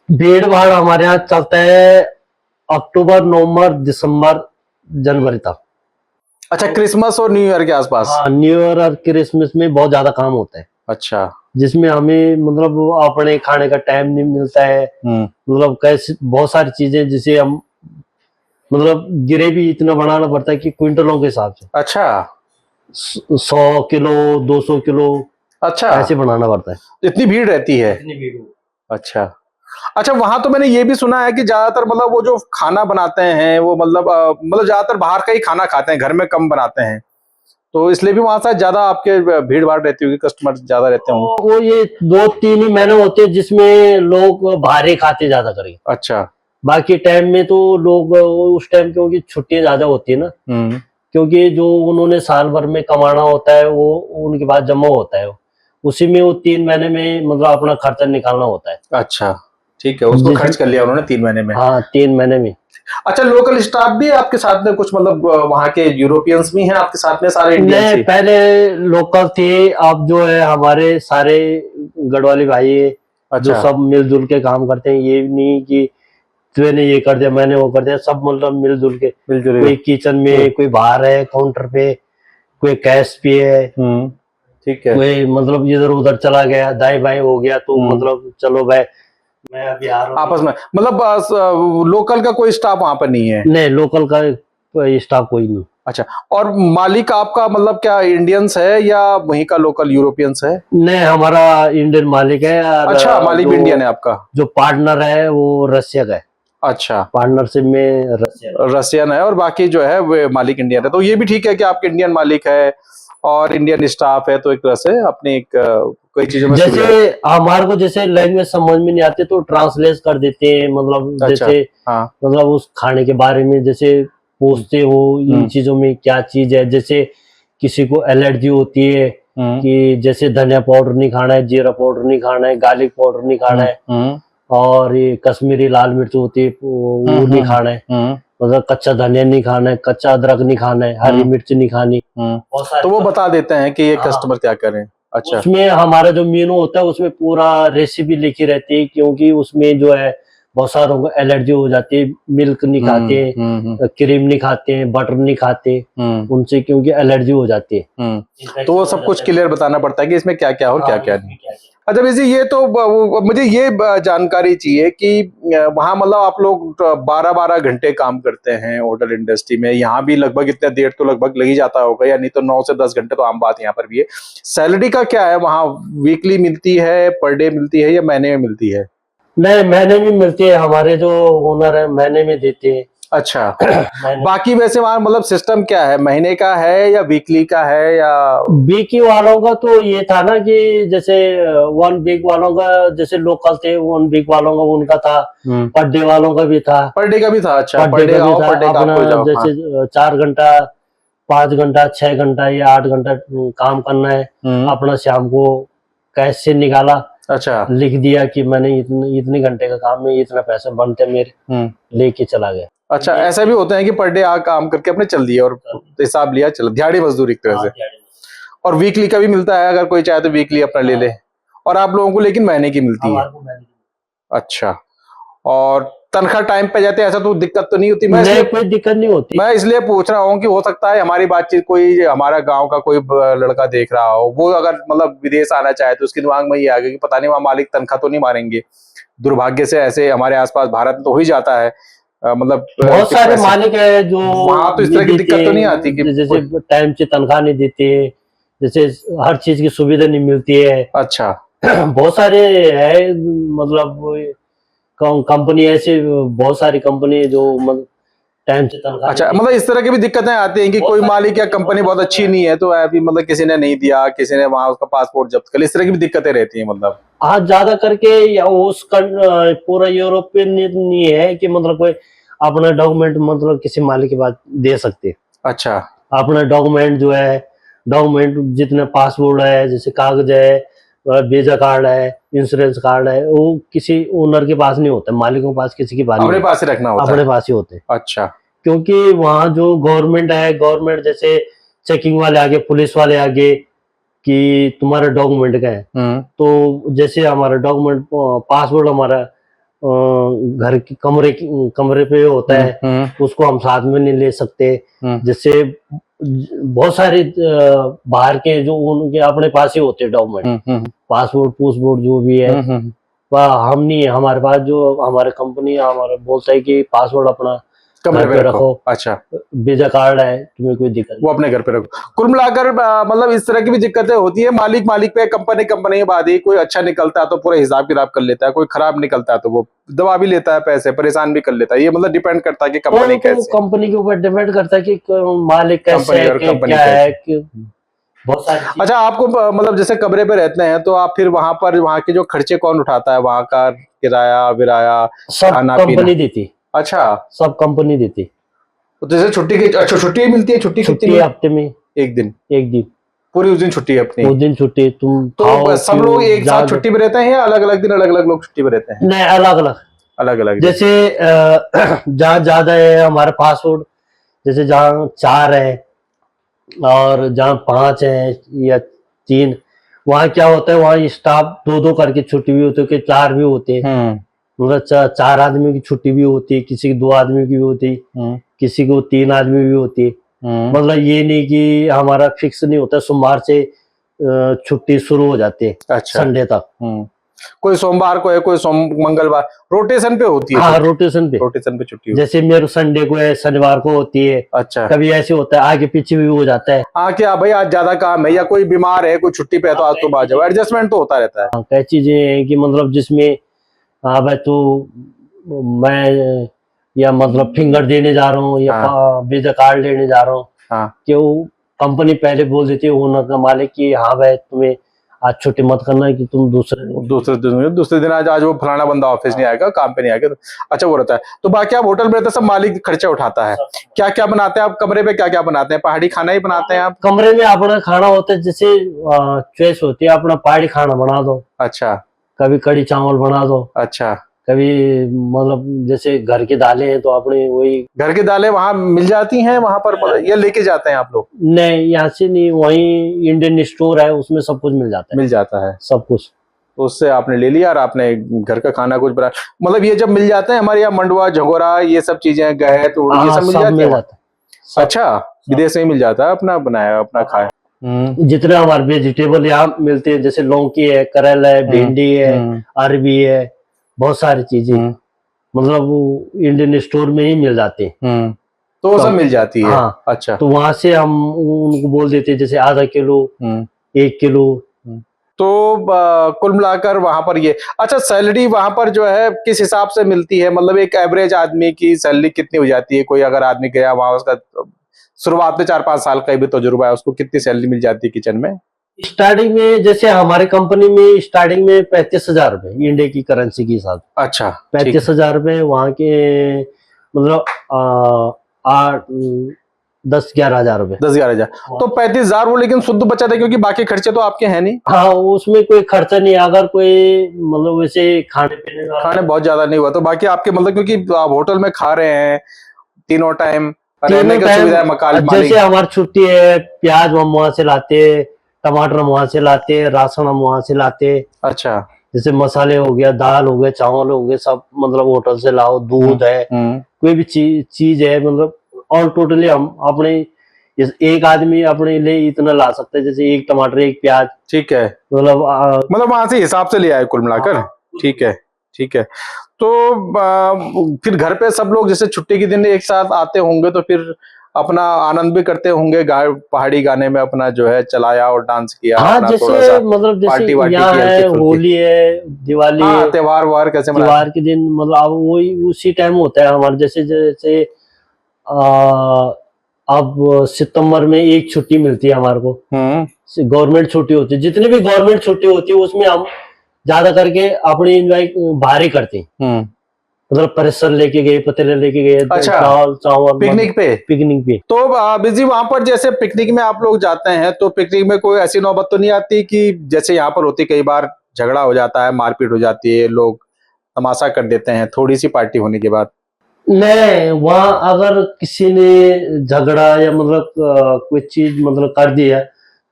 भीड़ भाड़ हमारे यहाँ चलता है अक्टूबर, नवंबर, दिसंबर, जनवरी तक। अच्छा, क्रिसमस और न्यू ईयर के आसपास। हाँ, न्यू ईयर और क्रिसमस में बहुत ज्यादा काम होता है, अच्छा। जिसमें हमें मतलब अपने खाने का टाइम नहीं मिलता है। मतलब कैसे बहुत सारी चीजें, जिसे हम मतलब ग्रेवी इतना बनाना पड़ता है कि क्विंटलों के हिसाब से। अच्छा 100 किलो, 200 किलो अच्छा, ऐसे बनाना पड़ता है। इतनी भीड़ रहती है। इतनी भीड़ हो। अच्छा अच्छा, वहां तो मैंने ये भी सुना है कि ज्यादातर मतलब वो जो खाना बनाते हैं वो मतलब ज्यादातर बाहर का ही खाना खाते हैं, घर में कम बनाते हैं, तो इसलिए भी वहां शायद ज्यादा आपके भीड़ भाड़ रहती होगी, कस्टमर ज्यादा रहते होंगे। वो ये 2-3 ही महीने होते हैं जिसमें लोग बाहर ही खाते ज्यादा करके। अच्छा। बाकी टाइम में तो लोग उस टाइम क्योंकि छुट्टियां ज्यादा होती है ना, क्योंकि जो उन्होंने साल भर में कमाना होता है वो उनके पास जमा होता है, उसी में वो 3 महीने में मतलब अपना खर्चा निकालना होता है। अच्छा ठीक है, उसको खर्च कर लिया उन्होंने 3 महीने में। हाँ, 3 महीने में। अच्छा, लोकल स्टाफ भी है आपके साथ में कुछ, मतलब वहाँ के यूरोपियंस भी हैं आपके साथ में, सारे इंडियंस नहीं, ही? पहले लोकल थे, अब जो है हमारे सारे गढ़वाली भाई है, जो अच्छा सब मिलजुल के काम करते हैं। ये नहीं कि तूने ये कर दिया मैंने वो कर दिया, सब मतलब मिलजुल के। मिलजुल कोई किचन में, कोई बाहर है काउंटर पे, कोई कैश पे है, ठीक है। कोई मतलब इधर उधर चला गया, दाएं बाएं हो गया तो मतलब चलो भाई मैं अभी आ रहा हूँ। आपस में मतलब लोकल का कोई स्टाफ वहां पर नहीं है? नहीं, लोकल का कोई स्टाफ कोई नहीं। अच्छा, और मालिक आपका मतलब क्या इंडियंस है या वहीं का लोकल यूरोपियंस है? नहीं, हमारा इंडियन मालिक है। और अच्छा, मालिक भी इंडियन है आपका? जो पार्टनर है वो रशिया का है। अच्छा, पार्टनरशिप में रशियन है और बाकी जो है वो मालिक इंडियन है, तो ये भी ठीक है कि आपके इंडियन मालिक है और इंडियन स्टाफ है, तो एक तरह से अपनी एक कोई चीजों में जैसे हमारे को जैसे लैंग्वेज समझ में नहीं आती तो ट्रांसलेट कर देते हैं। मतलब अच्छा, जैसे हाँ मतलब उस खाने के बारे में जैसे पूछते हो इन चीजों में क्या चीज है। जैसे किसी को एलर्जी होती है कि जैसे धनिया पाउडर नहीं खाना है, जीरा पाउडर नहीं खाना है, गार्लिक पाउडर नहीं खाना है, और ये कश्मीरी लाल मिर्च होती है वो नहीं खाना है, मतलब कच्चा धनिया नहीं खाना है, कच्चा अदरक नहीं खाना है, हरी मिर्च नहीं खानी। तो वो बता देते हैं कि ये कस्टमर क्या करें। अच्छा, उसमें हमारा जो मेनू होता है उसमें पूरा रेसिपी लिखी रहती है, क्योंकि उसमें जो है बहुत सारों को एलर्जी हो जाती है। मिल्क नहीं खाते, क्रीम नहीं खाते, बटर नहीं खाते, उनसे क्योंकि एलर्जी हो जाती है। तो वो सब कुछ क्लियर बताना पड़ता है कि इसमें क्या क्या और क्या क्या नहीं। अच्छा वैसे ये तो मुझे ये जानकारी चाहिए कि वहाँ मतलब आप लोग 12-12 घंटे काम करते हैं होटल इंडस्ट्री में, यहाँ भी लगभग इतने देर तो लगभग लग ही जाता होगा, या नहीं तो 9 से 10 घंटे तो आम बात यहाँ पर भी है। सैलरी का क्या है वहाँ, वीकली मिलती है, पर डे मिलती है या महीने में मिलती है? नहीं, महीने में मिलती है। हमारे जो ओनर है महीने में देते हैं। अच्छा। मैंने बाकी वैसे वहाँ मतलब सिस्टम क्या है, महीने का है या वीकली का है या? बीकी वालों का तो ये था ना कि जैसे 1 वीक वालों का, जैसे लोकल थे 1 वीक वालों का उनका था, पर डे वालों का भी था, पर डे का भी था? अच्छा, पर पर डे डे का का भी आओ, था। पर डे का अपना आपको जाओ। हाँ। जैसे 4 घंटा, 5 घंटा, 6 घंटा या 8 घंटा काम करना है। अपना शाम को कैश से निकाला, अच्छा। लिख दिया कि मैंने इतने घंटे का काम में इतना पैसे बनते मेरे, लेके चला गया। अच्छा, ऐसा भी होता है कि पर डे आ काम करके अपने चल दिए और हिसाब लिया, चलो दिहाड़ी मजदूरी एक तरह से। और वीकली का भी मिलता है, अगर कोई चाहे तो वीकली अपना ले ले। और आप लोगों को लेकिन महीने की मिलती है? अच्छा। और तनख्वाह टाइम पे जाते हैं, ऐसा तो दिक्कत तो नहीं होती? मैं नहीं, इसलिए कोई दिक्कत नहीं होती। मैं इसलिए पूछ रहा हूँ कि हो सकता है हमारी बातचीत कोई हमारा गांव का कोई लड़का देख रहा हो, वो अगर मतलब विदेश आना चाहे तो उसके दिमाग में ये आ गया कि पता नहीं वहाँ मालिक तनख्वाह तो नहीं मारेंगे। दुर्भाग्य से ऐसे हमारे आसपास भारत में तो हो ही जाता है, मतलब बहुत सारे मालिक है जो वहां तो इस तरह की दिक्कत तो नहीं आती कि जैसे टाइम से तनख्वाह नहीं देते, जैसे हर चीज की सुविधा नहीं मिलती है। अच्छा। बहुत सारे है, मतलब कंपनी ऐसे, बहुत सारी कंपनी है जो मतलब टाइम से तनख्वाह अच्छा, नहीं मतलब इस तरह की भी दिक्कतें आती हैं कि कोई मालिक या कंपनी बहुत अच्छी नहीं है तो अभी मतलब किसी ने नहीं दिया, किसी ने वहां उसका पासपोर्ट जब्त कर लिया, इस तरह की भी दिक्कतें रहती हैं मतलब? हाँ, ज्यादा करके या पूरा यूरोपियन नहीं है कि मतलब कोई अपना डॉक्यूमेंट मतलब किसी मालिक के पास दे सकते। अच्छा। अपना डॉक्यूमेंट जो है, डॉक्यूमेंट जितने पासपोर्ट है, जैसे कागज है, वीजा कार्ड है, इंश्योरेंस कार्ड है, वो किसी ओनर के पास नहीं होता, मालिकों के पास किसी के पास नहीं अपने होता, पास ही रखना होता अपने है? पास ही होते। अच्छा। क्योंकि वहाँ जो गवर्नमेंट है, गवर्नमेंट जैसे चेकिंग वाले आगे, पुलिस वाले आगे कि तुम्हारा डॉक्यूमेंट क्या है, तो जैसे हमारा डॉक्यूमेंट पासपोर्ट हमारा घर की कमरे पे होता है, उसको हम साथ में नहीं ले सकते। जैसे बहुत सारे बाहर के जो उनके अपने पास ही होते हैं डॉक्यूमेंट, पासपोर्ट पूसपोर्ट जो भी है, वह हम नहीं है, हमारे पास जो हमारे कंपनी हमारा बोलता है कि पासपोर्ट अपना घर पे रखो। अच्छा। वीजा कार्ड है, तुम्हें कोई दिक्कत वो अपने घर पे रखो। कुल मिलाकर मतलब इस तरह की भी दिक्कतें होती है, मालिक पे, कंपनी के बाद ही कोई अच्छा निकलता है तो पूरा हिसाब किताब कर लेता है, कोई खराब निकलता है तो वो दबा भी लेता है, पैसे परेशान भी कर लेता है। ये मतलब डिपेंड करता है कि कंपनी कैसे, कंपनी के ऊपर डिपेंड करता है कि मालिक कैसे है, क्या है कि बहुत सारी। अच्छा, आपको मतलब जैसे कमरे पे रहते हैं तो आप फिर वहां पर वहां के जो खर्चे कौन उठाता है, वहां का किराया विराया, सब खाना पीना? कंपनी देती। अच्छा। सब कंपनी देती। तो जैसे छुट्टी की, अच्छा छुट्टी मिलती है? छुट्टी कितनी छुट्टी हफ्ते में एक दिन? एक दिन, पूरी उस दिन छुट्टी है अपनी? उस दिन छुट्टी, तुम तो खाओ सब लोग एक साथ जाओ। छुट्टी पे रहते हैं या अलग अलग दिन अलग अलग लोग छुट्टी पे रहते हैं? नहीं, अलग अलग। अलग अलग। जैसे जहाँ ज्यादा है हमारा पासपोर्ट, जैसे जहाँ 4 है और जहाँ 5 है या 3, वहाँ क्या होता है, वहाँ स्टाफ 2-2 करके छुट्टी भी होती है, 4 भी होते हैं। मतलब 4 आदमी की छुट्टी भी होती है, किसी की 2 आदमी की भी होती है, किसी को 3 आदमी भी होती है। मतलब ये नहीं कि हमारा फिक्स नहीं होता, सोमवार से छुट्टी शुरू हो जाती है। अच्छा। संडे तक। कोई सोमवार को है, कोई मंगलवार, रोटेशन पे होती है? हाँ, रोटेशन पे छुट्टी। जैसे मेरे संडे को है, शनिवार को होती है। अच्छा। कभी ऐसे होता है आगे पीछे भी हो जाता है। हाँ, क्या भाई आज ज्यादा काम है या कोई बीमार है, कोई छुट्टी पे है तो आज तुम आ जाओ, एडजस्टमेंट तो होता रहता है। कई चीजें हैं कि मतलब जिसमें हाँ भाई तू, मैं या मतलब फिंगर देने जा रहा हूँ या वीजा कार्ड लेने जा रहा हूँ, कि वो कंपनी पहले बोल देती है ओनर का मालिक कि हाँ भाई तुम्हें आज छुट्टी मत करना है कि तुम दूसरे दिन आज वो फलाना बंदा ऑफिस नहीं आएगा, काम पे नहीं आएगा। अच्छा, वो रहता है। तो बाकी आप होटल में रहते सब मालिक खर्चा उठाता है? क्या क्या बनाते हैं आप कमरे पे, क्या क्या बनाते हैं? पहाड़ी खाना ही बनाते हैं आप? कमरे में अपना खाना होता है, जैसे चॉइस होती है, अपना पहाड़ी खाना बना दो। अच्छा। कभी कड़ी चावल बना दो। अच्छा। कभी मतलब जैसे घर की दालें हैं तो अपनी वही, घर की दालें वहाँ मिल जाती हैं वहां पर या लेके जाते हैं आप लोग? नहीं, यहाँ से नहीं, वही इंडियन स्टोर है, उसमें सब कुछ मिल जाता है। मिल जाता है सब कुछ, तो उससे आपने ले लिया और आपने घर का खाना कुछ बना, मतलब ये जब मिल जाते हैं हमारे यहाँ मंडुआ झगोरा ये सब चीजें गए तो ये सब मिल जाता है? अच्छा, विदेश में मिल जाता है, अपना बनाया अपना खाया। जितने हमारे वेजिटेबल यहाँ मिलते हैं, जैसे लौकी है, करेला है, भिंडी है, अरबी है, बहुत सारी चीजें मतलब वो इंडियन स्टोर में ही मिल जाते हैं। तो वो सब मिल जाती है? हाँ। अच्छा। तो वहां से हम उनको बोल देते हैं जैसे आधा किलो, 1 किलो, तो कुल मिलाकर वहां पर ये अच्छा सैलरी वहां पर जो है किस हिसाब से मिलती है, मतलब एक एवरेज आदमी की सैलरी कितनी हो जाती है? कोई अगर आदमी गया वहां, उसका शुरुआत में 4-5 साल का भी तजुर्बा है, उसको कितनी सैलरी मिल जाती है किचन में? स्टार्टिंग में जैसे हमारे कंपनी में स्टार्टिंग में 35,000 रुपए इंडिया की करेंसी के हिसाब से। अच्छा, ठीक है। 35,000 रुपए वहाँ के मतलब 10-11 हजार रुपए। 10-11 हजार तो 35,000 वो लेकिन शुद्ध बचा था, क्योंकि बाकी खर्चे तो आपके हैं नहीं। हाँ, उसमें कोई खर्चा नहीं है। अगर कोई मतलब वैसे खाने पीने का खाने बहुत ज्यादा नहीं हुआ तो बाकी आपके मतलब, क्योंकि आप होटल में खा रहे हैं तीनों टाइम, रहने तीनों की टाइम, सुविधा है, मकान मालिक। जैसे हमारी छुट्टी है, प्याज हम वहां से लाते, टमाटर हम वहां से लाते, राशन हम वहां से लाते। अच्छा। जैसे मसाले हो गया, दाल हो गया, चावल हो गया, सब मतलब होटल से लाओ। दूध है, कोई भी चीज है, मतलब ऑल टोटली हम अपने एक आदमी अपने लिए इतना ला सकते हैं, जैसे एक टमाटर, एक प्याज। ठीक है, मतलब वहां से हिसाब से ले आए कुल मिलाकर। ठीक है, ठीक है। तो फिर घर पे सब लोग जैसे छुट्टी के दिन एक साथ आते होंगे तो फिर अपना आनंद भी करते होंगे, पहाड़ी गाने में अपना जो है चलाया और डांस किया। हाँ, अपना थोड़ा जैसे सा मतलब जैसे पार्टी वार्टी यहाँ की, है, हल्की फुल्की। होली है, दिवाली हाँ, है। त्योहार वार कैसे मनाते त्योहार के दिन मतलब अब वही उसी टाइम होता है हमारे। जैसे जैसे आ, अब सितंबर में एक छुट्टी मिलती है हमारे को, हैं? गवर्नमेंट छुट्टी होती है। जितनी भी गवर्नमेंट छुट्टी होती है उसमें हम ज्यादा करके अपनी एंजॉय बाहर ही करते हैं। मतलब परिसर लेके गए, पतेले लेके गए, अच्छा, दाल चावल, पिकनिक पे। पिकनिक पे। तो बिजी वहां पर जैसे पिकनिक में आप लोग जाते हैं तो पिकनिक में कोई ऐसी नौबत तो नहीं आती कि जैसे यहाँ पर होती, कई बार झगड़ा हो जाता है, मारपीट हो जाती है, लोग तमाशा कर देते हैं थोड़ी सी पार्टी होने के बाद? नहीं, वहाँ अगर किसी ने झगड़ा या मतलब कोई चीज मतलब कर दिया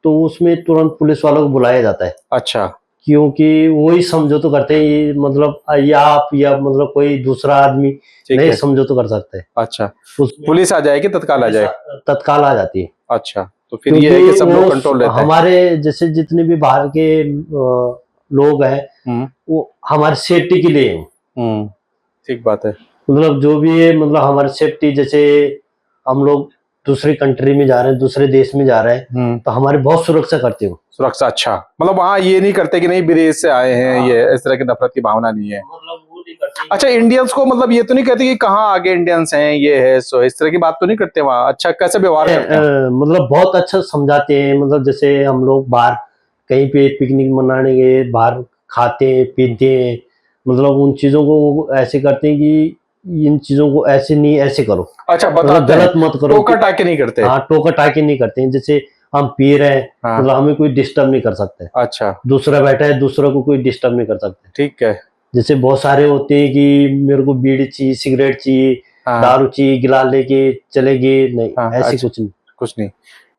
तो उसमें तुरंत पुलिस वालों को बुलाया जाता है। अच्छा, क्योंकि वही समझौता करते हैं, ये मतलब या आप या मतलब कोई दूसरा आदमी ठीक नहीं है। समझौता कर सकते हैं। अच्छा, उसमें पुलिस आ जाएगी, तत्काल आ जाए? तत्काल आ जाती है। अच्छा, तो फिर ये है कि क्योंकि सब लोग वो कंट्रोल रहते हैं। हमारे जैसे जितने भी बाहर के लोग हैं वो हमारी सेफ्टी के लिए हैं। ठीक बात है। मतलब जो भी है, मतलब हमारी सेफ्टी, जैसे हम लोग दूसरी कंट्री में जा रहे हैं, दूसरे देश में जा रहे हैं, तो हमारी बहुत सुरक्षा करते हो। सुरक्षा, अच्छा, मतलब वहाँ ये नहीं करते कि नहीं विदेश से आए हैं, ये इस तरह की नफरत की भावना नहीं है। मतलब वो नहीं करते। अच्छा, इंडियंस को मतलब ये तो नहीं कहते कि कहाँ आगे इंडियंस हैं, ये है सो, इस तरह की बात तो नहीं करते वहाँ? अच्छा, कैसे व्यवहार करते हैं? मतलब बहुत अच्छा समझाते हैं। मतलब जैसे हम लोग बाहर कहीं पे पिकनिक मनाने गए, बाहर खाते हैं पीते हैं, मतलब उन चीजों को वो ऐसे करते हैं कि इन चीजों को ऐसे नहीं, ऐसे करो। अच्छा, मतलब बताते हैं, गलत मत करो। टोका टाके नहीं करते? हाँ, टोका टाकी नहीं करते हैं। जैसे हम पी रहे हैं, हाँ। मतलब हमें कोई डिस्टर्ब नहीं कर सकते। अच्छा, दूसरा बैठा है, दूसरा को कोई डिस्टर्ब नहीं कर सकते। ठीक है। जैसे बहुत सारे होते हैं कि मेरे को बीड़ी चाहिए, सिगरेट चाहिए, हाँ, दारू चाहिए, गिलास लेके चले गए, नहीं हाँ, ऐसी अच्छा, कुछ नहीं। कुछ नहीं।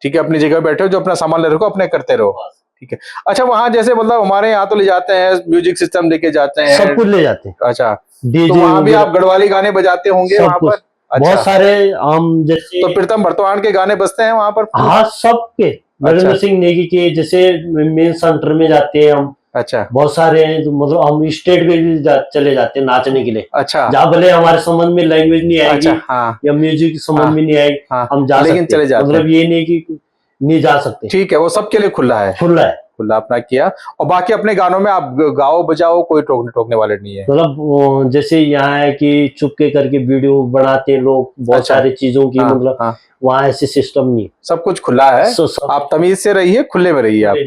ठीक है, अपनी जगह बैठे हो, जो अपना सामान ले रखो अपने करते रहो। ठीक है। अच्छा, वहाँ जैसे मतलब हमारे यहाँ तो ले जाते हैं, म्यूजिक सिस्टम लेके जाते हैं, सब कुछ ले जाते हैं। अच्छा, तो डीजे वहाँ भी आप गढ़वाली गाने बजाते होंगे सब वहाँ कुछ। पर? अच्छा, बहुत सारे हम जैसे तो प्रीतम बर्तवान के गाने बजते हैं वहाँ पर? हाँ, सबके नरेंद्र अच्छा, सिंह नेगी के, जैसे मेन सेंटर में जाते हैं हम। अच्छा, बहुत सारे हैं जो मतलब हम स्टेट पे भी चले जाते हैं नाचने के लिए। अच्छा, जहाँ भले हमारे समझ में लैंग्वेज नहीं आएगी, अच्छा, हाँ, या म्यूजिक समझ हाँ, में नहीं आएगी, हाँ, हम जा लेकिन सकते चले हैं। जाते मतलब हैं। ये नहीं कि नहीं जा सकते। ठीक है, वो सबके लिए खुला है, खुला है। खुला अपना किया। और बाकी अपने गानों में आप गाओ बजाओ, कोई टोकने टोकने वाले नहीं है? मतलब जैसे यहाँ है कि चुपके करके वीडियो बनाते हैं लोग, बहुत अच्छा, सारी चीजों की, हाँ, मतलब हाँ, वहाँ ऐसे सिस्टम नहीं। सब कुछ खुला है, सब आप तमीज से रहिए, खुले में रहिए आप।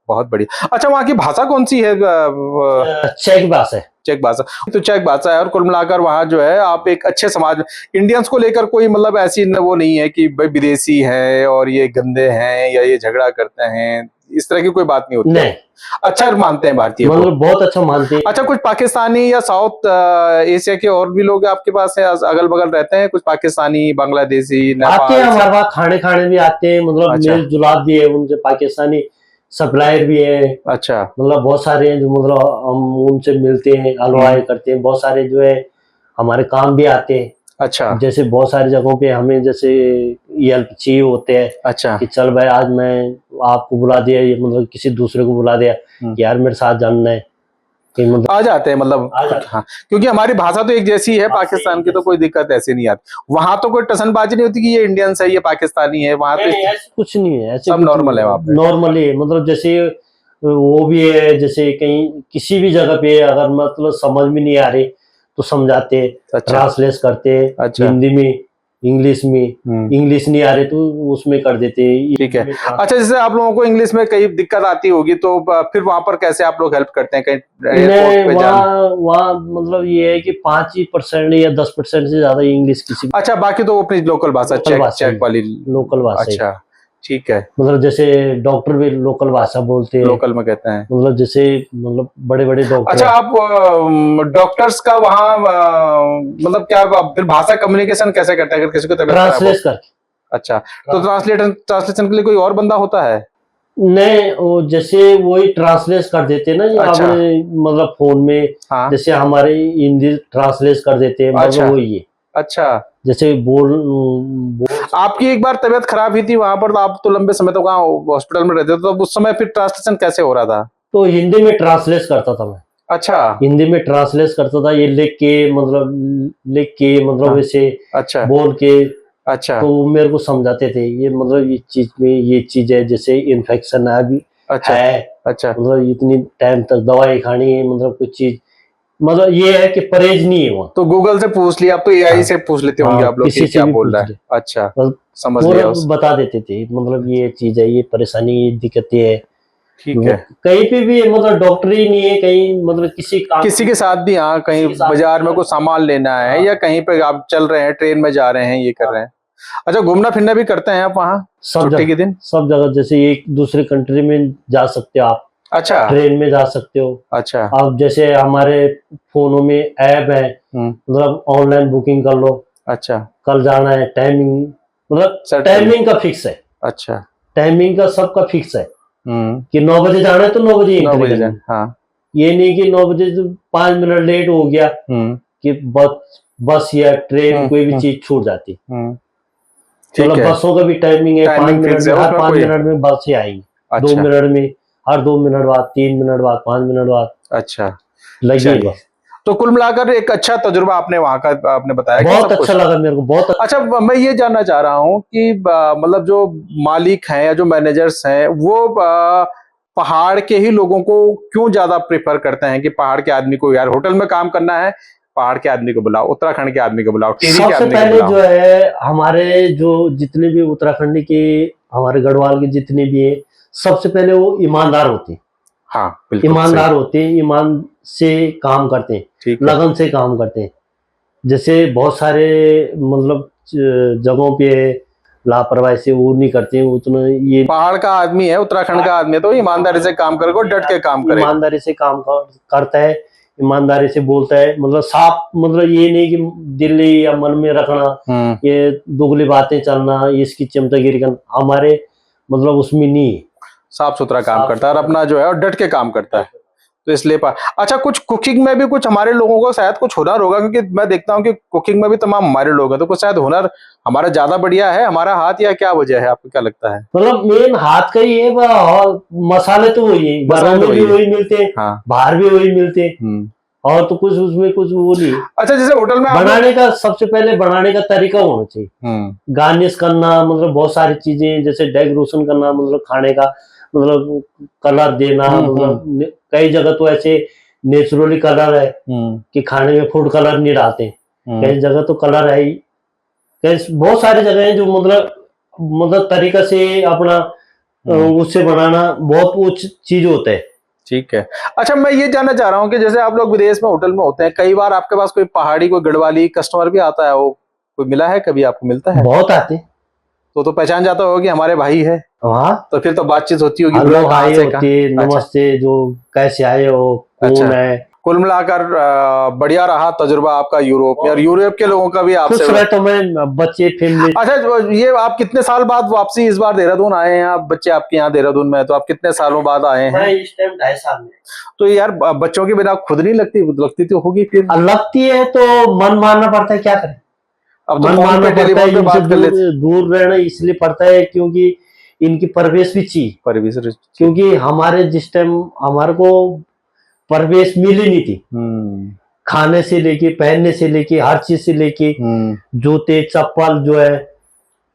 बहुत बढ़िया। अच्छा, वहाँ की भाषा कौन सी है? चेक बास है। चेक भाषा, तो चेक भाषा है। और कुल मिलाकर वहाँ जो है आप एक अच्छे समाज, इंडियंस को लेकर कोई मतलब ऐसी वो नहीं है कि भाई विदेशी है और ये गंदे हैं या ये झगड़ा करते हैं, इस तरह की कोई बात नहीं होती? नहीं, अच्छा मानते हैं भारतीय को? मतलब बहुत अच्छा मानते हैं। अच्छा, कुछ पाकिस्तानी या साउथ एशिया के और भी लोग आपके पास है, अगल बगल रहते हैं कुछ पाकिस्तानी, बांग्लादेशी, आते हैं नेपाल हमारे पास, खाने खाने भी आते हैं, मतलब अच्छा, मेल जुलाप भी है उनसे। पाकिस्तानी सप्लायर भी है, अच्छा, मतलब बहुत सारे हैं जो मतलब हम उनसे मिलते हैं, हलवाई करते हैं। बहुत सारे जो है हमारे काम भी आते हैं। अच्छा, जैसे बहुत सारी जगहों पे हमें जैसे हेल्प चाहिए होते हैं अच्छा, कि चल भाई आज मैं आपको बुला दिया, ये मतलब किसी दूसरे को बुला दिया कि यार मेरे साथ जानना है, कि मतलब आ जाते हैं मतलब। आ जाते हैं। हाँ, क्योंकि हमारी भाषा तो एक जैसी है, पाकिस्तान की तो कोई दिक्कत ऐसी नहीं आती। वहां तो कोई टसनबाजी नहीं होती कि ये इंडियंस है, ये पाकिस्तानी है, वहां तो नहीं, ऐसे कुछ नहीं है, ऐसे सब नॉर्मल है वहां पे? नॉर्मली है। मतलब जैसे वो भी है, जैसे कहीं किसी भी जगह पे अगर मतलब समझ में नहीं आ रही तो समझाते, अच्छा ट्रांसलेट करते, अच्छा हिंदी में, इंग्लिश में, इंग्लिश नहीं आ रही तो उसमें कर देते। ठीक है। हिंदी में अच्छा, जैसे आप लोगों को इंग्लिश में कई दिक्कत आती होगी तो फिर वहां पर कैसे आप लोग हेल्प करते हैं कहीं एयरपोर्ट नहीं, पे जाना? वहाँ मतलब ये है कि 5% या 10% से ज्यादा इंग्लिश किसी अच्छा, बाकी तो वो अपनी लोकल भाषा लोकल भाषा चेक वाली। लोकल भाषा ही। अच्छा, ठीक है। मतलब जैसे डॉक्टर भी लोकल भाषा बोलते हैं, लोकल में कहते हैं। मतलब जैसे मतलब बड़े बड़े डॉक्टर अच्छा, हैं। आप डॉक्टर्स का वहाँ मतलब क्या आप फिर भाषा कम्युनिकेशन कैसे करते हैं अगर किसी को तबीयत खराब हो? ट्रांसलेट करके। अच्छा, तो ट्रांसलेशन के लिए कोई और बंदा होता है? नहीं, वो जैसे वही ट्रांसलेट कर देते हैं ना, जो अच्छा। आपने मतलब फोन में हाँ। जैसे हमारे हिंदी ट्रांसलेट कर देते हैं, मतलब अच्छा वही है। अच्छा। जैसे बोल आपकी एक बार तबीयत खराब हुई थी वहां पर, तो आप तो लंबे समय तक वहाँ हॉस्पिटल में रहते थे, तो उस समय फिर ट्रांसलेशन कैसे हो रहा था? तो हिंदी में ट्रांसलेट करता था मैं। अच्छा। हिंदी में ट्रांसलेट करता था, ये लिख के मतलब हाँ। ऐसे अच्छा बोल के, अच्छा तो वो मेरे को समझाते थे, ये मतलब ये चीज में ये चीज है, जैसे इन्फेक्शन है अभी अच्छा है, अच्छा। मतलब इतनी टाइम तक दवाई खानी है, मतलब कुछ चीज, मतलब ये है कि परहेज नहीं है वहाँ। तो गूगल से पूछ लिया, आप तो एआई हाँ से पूछ लेते होंगे हाँ, आप लोग कि किसी से क्या भी बोल पूछ रहा है? ले, अच्छा, मतलब समझ पूरा लिया उस। बता देते थे, मतलब ये चीज है, ये परेशानी, ये दिक्कतें है। ठीक वो है। कहीं पे भी मतलब डॉक्टर ही नहीं है, कहीं मतलब किसी काम किसी के साथ भी, हाँ, कहीं किसी के साथ बाजार में कुछ सामान लेना है हाँ या कहीं पे आप चल रहे हैं, ट्रेन में जा रहे हैं, ये कर रहे हैं। अच्छा, घूमना फिरना भी करते हैं आप वहाँ सब छुट्टी जगह, के दिन? सब जगह, जैसे एक दूसरे कंट्री में जा सकते हो आप, अच्छा ट्रेन में जा सकते हो अच्छा। आप, जैसे हमारे फोनों में ऐप है, मतलब ऑनलाइन बुकिंग कर लो, अच्छा। कल जाना है, टाइमिंग, मतलब सेट कर लो। टाइमिंग का फिक्स है, अच्छा। टाइमिंग का सबका फिक्स है हम्म। कि 9 बजे जाना है तो 9 बजे 9 एंट्री बजे करनी जाए, है। हाँ। ये नहीं कि 9 बजे से 5 मिनट लेट हो गया कि बस या ट्रेन कोई भी हम्म। चीज छूट जाती। ठीक मतलब है। बसों का भी टाइमिंग है, पांच टाइमिंग मिनट फिक्स है में, हर उसमें पांच कोई? मिनट में बस ही आएगी, दो अच्छा मिनट में, हर 2 मिनट बाद, 3 मिनट बाद, 5 मिनट बाद अच्छा। लगी चलिए, बस। तो कुल मिलाकर एक अच्छा तजुर्बा आपने वहां का आपने बताया कि बहुत सब अच्छा कुछ। लगा मेरे को, बहुत अच्छा। अच्छा, मैं ये जानना चाह रहा हूँ कि मतलब जो मालिक हैं या जो मैनेजर्स हैं वो पहाड़ के ही लोगों को क्यों ज्यादा प्रेफर करते हैं कि पहाड़ के आदमी को, यार होटल में काम करना है, पहाड़ के आदमी को बुलाओ, उत्तराखंड के आदमी को बुलाओ, टिहरी के सबसे आदमी को पहले बुलाओ? जो है हमारे जो जितने भी उत्तराखंडी के, हमारे गढ़वाल के जितने भी हैं, सबसे पहले वो ईमानदार होते हैं, हाँ बिल्कुल सही। ईमानदार होते हैं, ईमान से काम करते हैं, ठीक है। लगन से काम करते हैं। जैसे बहुत सारे मतलब जगहों पे लापरवाही से वो नहीं करते हैं उतना, ये पहाड़ का आदमी है, उत्तराखंड का आदमी है, तो ईमानदारी से काम करेगा और डट के काम करेगा। ईमानदारी से काम करता है, ईमानदारी से बोलता है, मतलब साफ, मतलब ये नहीं कि दिल्ली या मन में रखना, ये दुगली बातें चलना, इसकी चमचागिरी करना, हमारे मतलब उसमें नहीं है। साफ सुथरा काम करता है और अपना जो है और डट के काम करता है, तो इसलिए अच्छा, कुछ कुकिंग में भी कुछ हमारे लोगों को शायद कुछ हुनर होगा, क्योंकि मैं देखता हूँ कि कुकिंग में भी तमाम हमारे लोग हैं, तो कुछ शायद हुनर हमारा ज्यादा बढ़िया है, हमारा हाथ, या क्या वजह है, आपको क्या लगता है? मतलब मेन हाथ का ही है, और मसाले तो वही है, घरों मसाले तो में भी वही है। वही मिलते हैं, हाँ। बाहर भी वही मिलते हैं, और तो कुछ उसमें कुछ वो नहीं है। अच्छा, जैसे होटल में आप बनाने का सबसे पहले बनाने का तरीका होना चाहिए, गार्निश करना, मतलब बहुत सारी चीजें, जैसे डेकोरेशन करना, मतलब खाने का, मतलब कलर देना, मतलब कई जगह तो ऐसे नेचुरली कलर है कि खाने में फूड कलर नहीं डालते, कई जगह तो कलर है ही, बहुत सारी जगह है जो मतलब तरीका से अपना उससे बनाना बहुत कुछ चीज होता है। ठीक है। अच्छा, मैं ये जानना चाह रहा हूँ कि जैसे आप लोग विदेश में होटल में होते हैं, कई बार आपके पास कोई पहाड़ी, कोई गढ़वाली कस्टमर भी आता है, वो कोई मिला है कभी, आपको मिलता है? बहुत आते, तो पहचान जाता होगा कि हमारे भाई है, हाँ, तो फिर तो बातचीत होती होगी, बोला हेलो कहाँ हाय से होती, कहाँ? अच्छा नमस्ते, जो कैसे आए हो, अच्छा। कौन है। कुल मिलाकर बढ़िया रहा तजुर्बा आपका यूरोप में, और यूरोप के लोगों का भी आपसे। खुश रहता हूँ मैं, बच्चे, फैमिली। अच्छा, ये आप कितने साल बाद वापसी इस बार देहरादून आए हैं? आप बच्चे आपके यहाँ देहरादून में है, तो आप कितने सालों बाद आए मैं हैं? इस टाइम 2.5 साल में। तो यार बच्चों के बिना खुद नहीं लगती, लगती तो होगी फिर। लगती है तो मन मारना पड़ता है, क्या करें, अब तो मन फोन मारना पे पड़ता है, टेलीफोन पे इनसे बात कर दूर लेते। दूर रहना इसलिए पड़ता है क्योंकि इनकी परवेश भी चाहिए, परिवेश। क्योंकि हमारे जिस टाइम हमारे को परवेश मिली नहीं थी, खाने से लेके, पहनने से लेके, हर चीज से लेके, जूते चप्पल जो है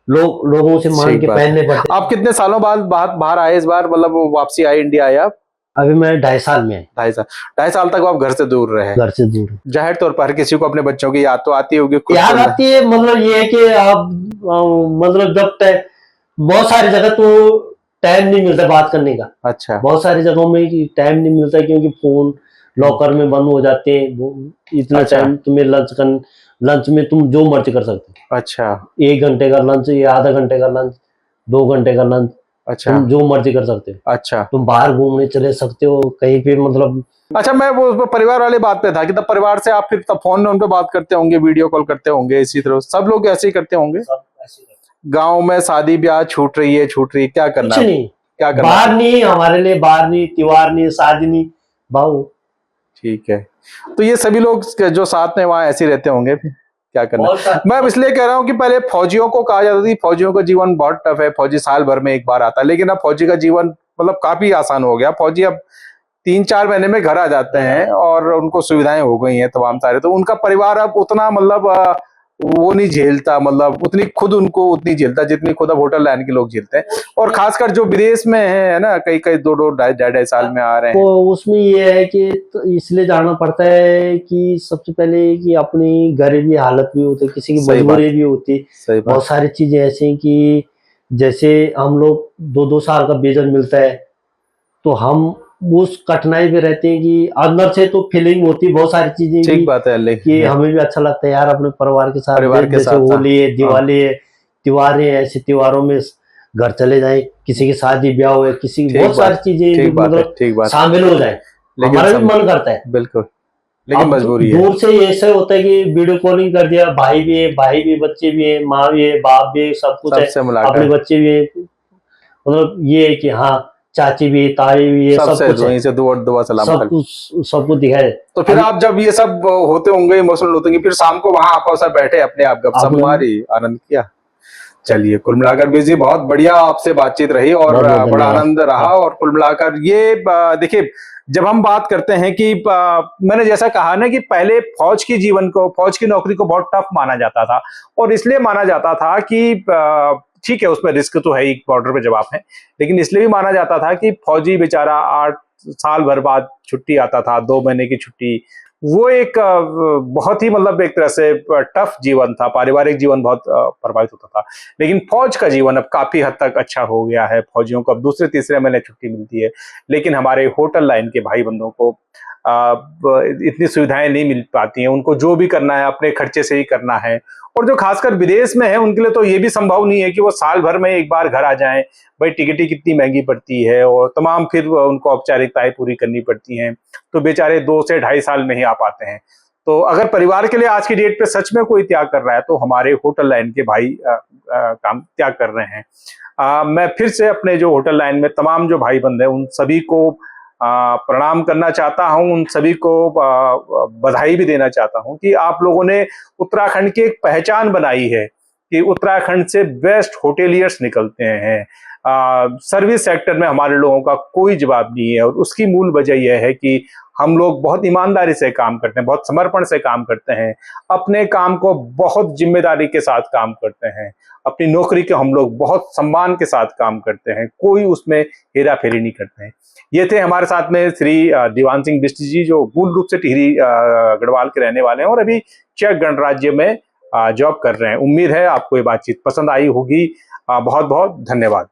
लोगों से मांग सही के बात है। पहनने पड़ते। आप कितने सालों बाद बाहर आए इस बार, मतलब वापसी आए, इंडिया आए आप? अभी मैं 2.5 साल में है। 2.5 साल तक आप घर से दूर रहे। घर से दूर। जाहिर तौर पर हर किसी को अपने बच्चों की याद तो आती होगी। याद आती है, मतलब ये है कि आप मतलब जब बहुत सारी जगह तो टाइम नहीं मिलता बात करने का। अच्छा। बहुत सारी जगहों में टाइम नहीं मिलता क्योंकि फोन लॉकर में बंद हो जाते हैं। इतना टाइम तुम्हें लंच में तुम जो मर्जी कर सकते हो। अच्छा। 1 घंटे का लंच या आधा घंटे का लंच, 2 घंटे का लंच, अच्छा, तुम जो मर्जी कर सकते हो। अच्छा, तुम बाहर घूमने चले सकते हो कहीं पे, मतलब। अच्छा, मैं वो परिवार वाली बात पे था कि तब परिवार से आप फिर तब फोन में उन पे बात करते होंगे, वीडियो कॉल करते होंगे, इसी तरह सब लोग ऐसे ही करते होंगे। गांव में शादी ब्याह छूट रही है, क्या करना कुछ नहीं, क्या करना बाहर नहीं, हमारे लिए बाहर नहीं, त्योहार नहीं, शादी नहीं, भाऊ। ठीक है। तो ये सभी लोग जो साथ में वहां ऐसे रहते होंगे, फिर क्या करना। मैं अब इसलिए कह रहा हूँ कि पहले फौजियों को कहा जाता था फौजियों का जीवन बहुत टफ है, फौजी साल भर में एक बार आता है, लेकिन अब फौजी का जीवन मतलब काफी आसान हो गया। फौजी अब 3-4 महीने में घर आ जाते हैं और उनको सुविधाएं हो गई हैं तमाम सारे, तो उनका परिवार अब उतना मतलब वो नहीं झेलता, मतलब उतनी खुद उनको उतनी झेलता जितनी खुद अब होटल लाइन के लोग झेलते हैं। और खासकर जो विदेश में है ना, कई 2-2 ढाई साल में आ रहे हैं। तो उसमें ये है कि तो इसलिए जाना पड़ता है कि सबसे पहले कि अपनी गरीबी हालत भी होती है, किसी की मजबूरी भी होती। बहुत सारी चीजें ऐसी हैं कि जैसे हम लोग 2-2 साल का वेतन मिलता है, तो हम उस कठिनाई में रहते हैं कि अंदर से तो फीलिंग होती है बहुत सारी चीजें ठीक बात है, कि हमें भी अच्छा लगता है यार अपने परिवार के साथ, जैसे होली है, दिवाली है, त्योहार है, ऐसे त्योहारों में घर चले जाए, किसी की शादी ब्याह हो, किसी की बहुत सारी चीजें मतलब शामिल हो जाए, हमारा भी मन करता है। बिल्कुल, लेकिन मजबूरी है। दूर से ऐसे होता है कि वीडियो कॉलिंग कर दिया, भाई भी, बच्चे भी है, माँ भी है, बाप भी है, सब कुछ है, अपने बच्चे भी है, मतलब ये है कि हाँ चाची भी, ताई भी है, सब कुछ है, दुआ सलाम सब कुछ दिखाए। तो फिर आप जब ये सब होते होंगे, इमोशनल होते होंगे, फिर शाम को वहां आपको सब बैठे अपने आप गपशप मारी, आनंद किया। चलिए, कुल मिलाकर जी बहुत बढ़िया आपसे बातचीत रही और बड़ा आनंद रहा। और कुल मिलाकर ये देखिए, जब हम बात करते हैं कि मैंने जैसा कहा ना कि पहले फौज की नौकरी को बहुत टफ माना जाता था, और इसलिए माना जाता था कि ठीक है उसमें रिस्क तो है ही, बॉर्डर पे जब आप हैं, लेकिन इसलिए भी माना जाता था कि फौजी बेचारा 8 साल भर बाद छुट्टी आता था, 2 महीने की छुट्टी, वो एक बहुत ही मतलब एक तरह से टफ जीवन था, पारिवारिक जीवन बहुत प्रभावित होता था। लेकिन फौज का जीवन अब काफी हद तक अच्छा हो गया है, फौजियों को अब दूसरे तीसरे महीने छुट्टी मिलती है। लेकिन हमारे होटल लाइन के भाई बंधुओं को इतनी सुविधाएं नहीं मिल पाती हैं, उनको जो भी करना है अपने खर्चे से ही करना है। और जो खासकर विदेश में है उनके लिए तो ये भी संभव नहीं है कि वो साल भर में एक बार घर आ जाएं। भाई टिकट कितनी महंगी पड़ती है और तमाम फिर उनको औपचारिकताएं पूरी करनी पड़ती हैं, तो बेचारे 2 से 2.5 साल में ही आ पाते हैं। तो अगर परिवार के लिए आज की डेट पे सच में कोई त्याग कर रहा है तो हमारे होटल लाइन के भाई काम त्याग कर रहे हैं। मैं फिर से अपने जो होटल लाइन में तमाम जो भाई बंद हैं उन सभी को प्रणाम करना चाहता हूं, उन सभी को बधाई भी देना चाहता हूं कि आप लोगों ने उत्तराखंड की एक पहचान बनाई है कि उत्तराखंड से बेस्ट होटेलियर्स निकलते हैं। सर्विस सेक्टर में हमारे लोगों का कोई जवाब नहीं है, और उसकी मूल वजह यह है कि हम लोग बहुत ईमानदारी से काम करते हैं, बहुत समर्पण से काम करते हैं, अपने काम को बहुत जिम्मेदारी के साथ काम करते हैं, अपनी नौकरी के हम लोग बहुत सम्मान के साथ काम करते हैं, कोई उसमें हेरा फेरी नहीं करते हैं। ये थे हमारे साथ में श्री दीवान सिंह बिष्ट जी, जो मूल रूप से टिहरी गढ़वाल के रहने वाले हैं और अभी चेक गणराज्य में जॉब कर रहे हैं। उम्मीद है आपको ये बातचीत पसंद आई होगी। बहुत बहुत धन्यवाद।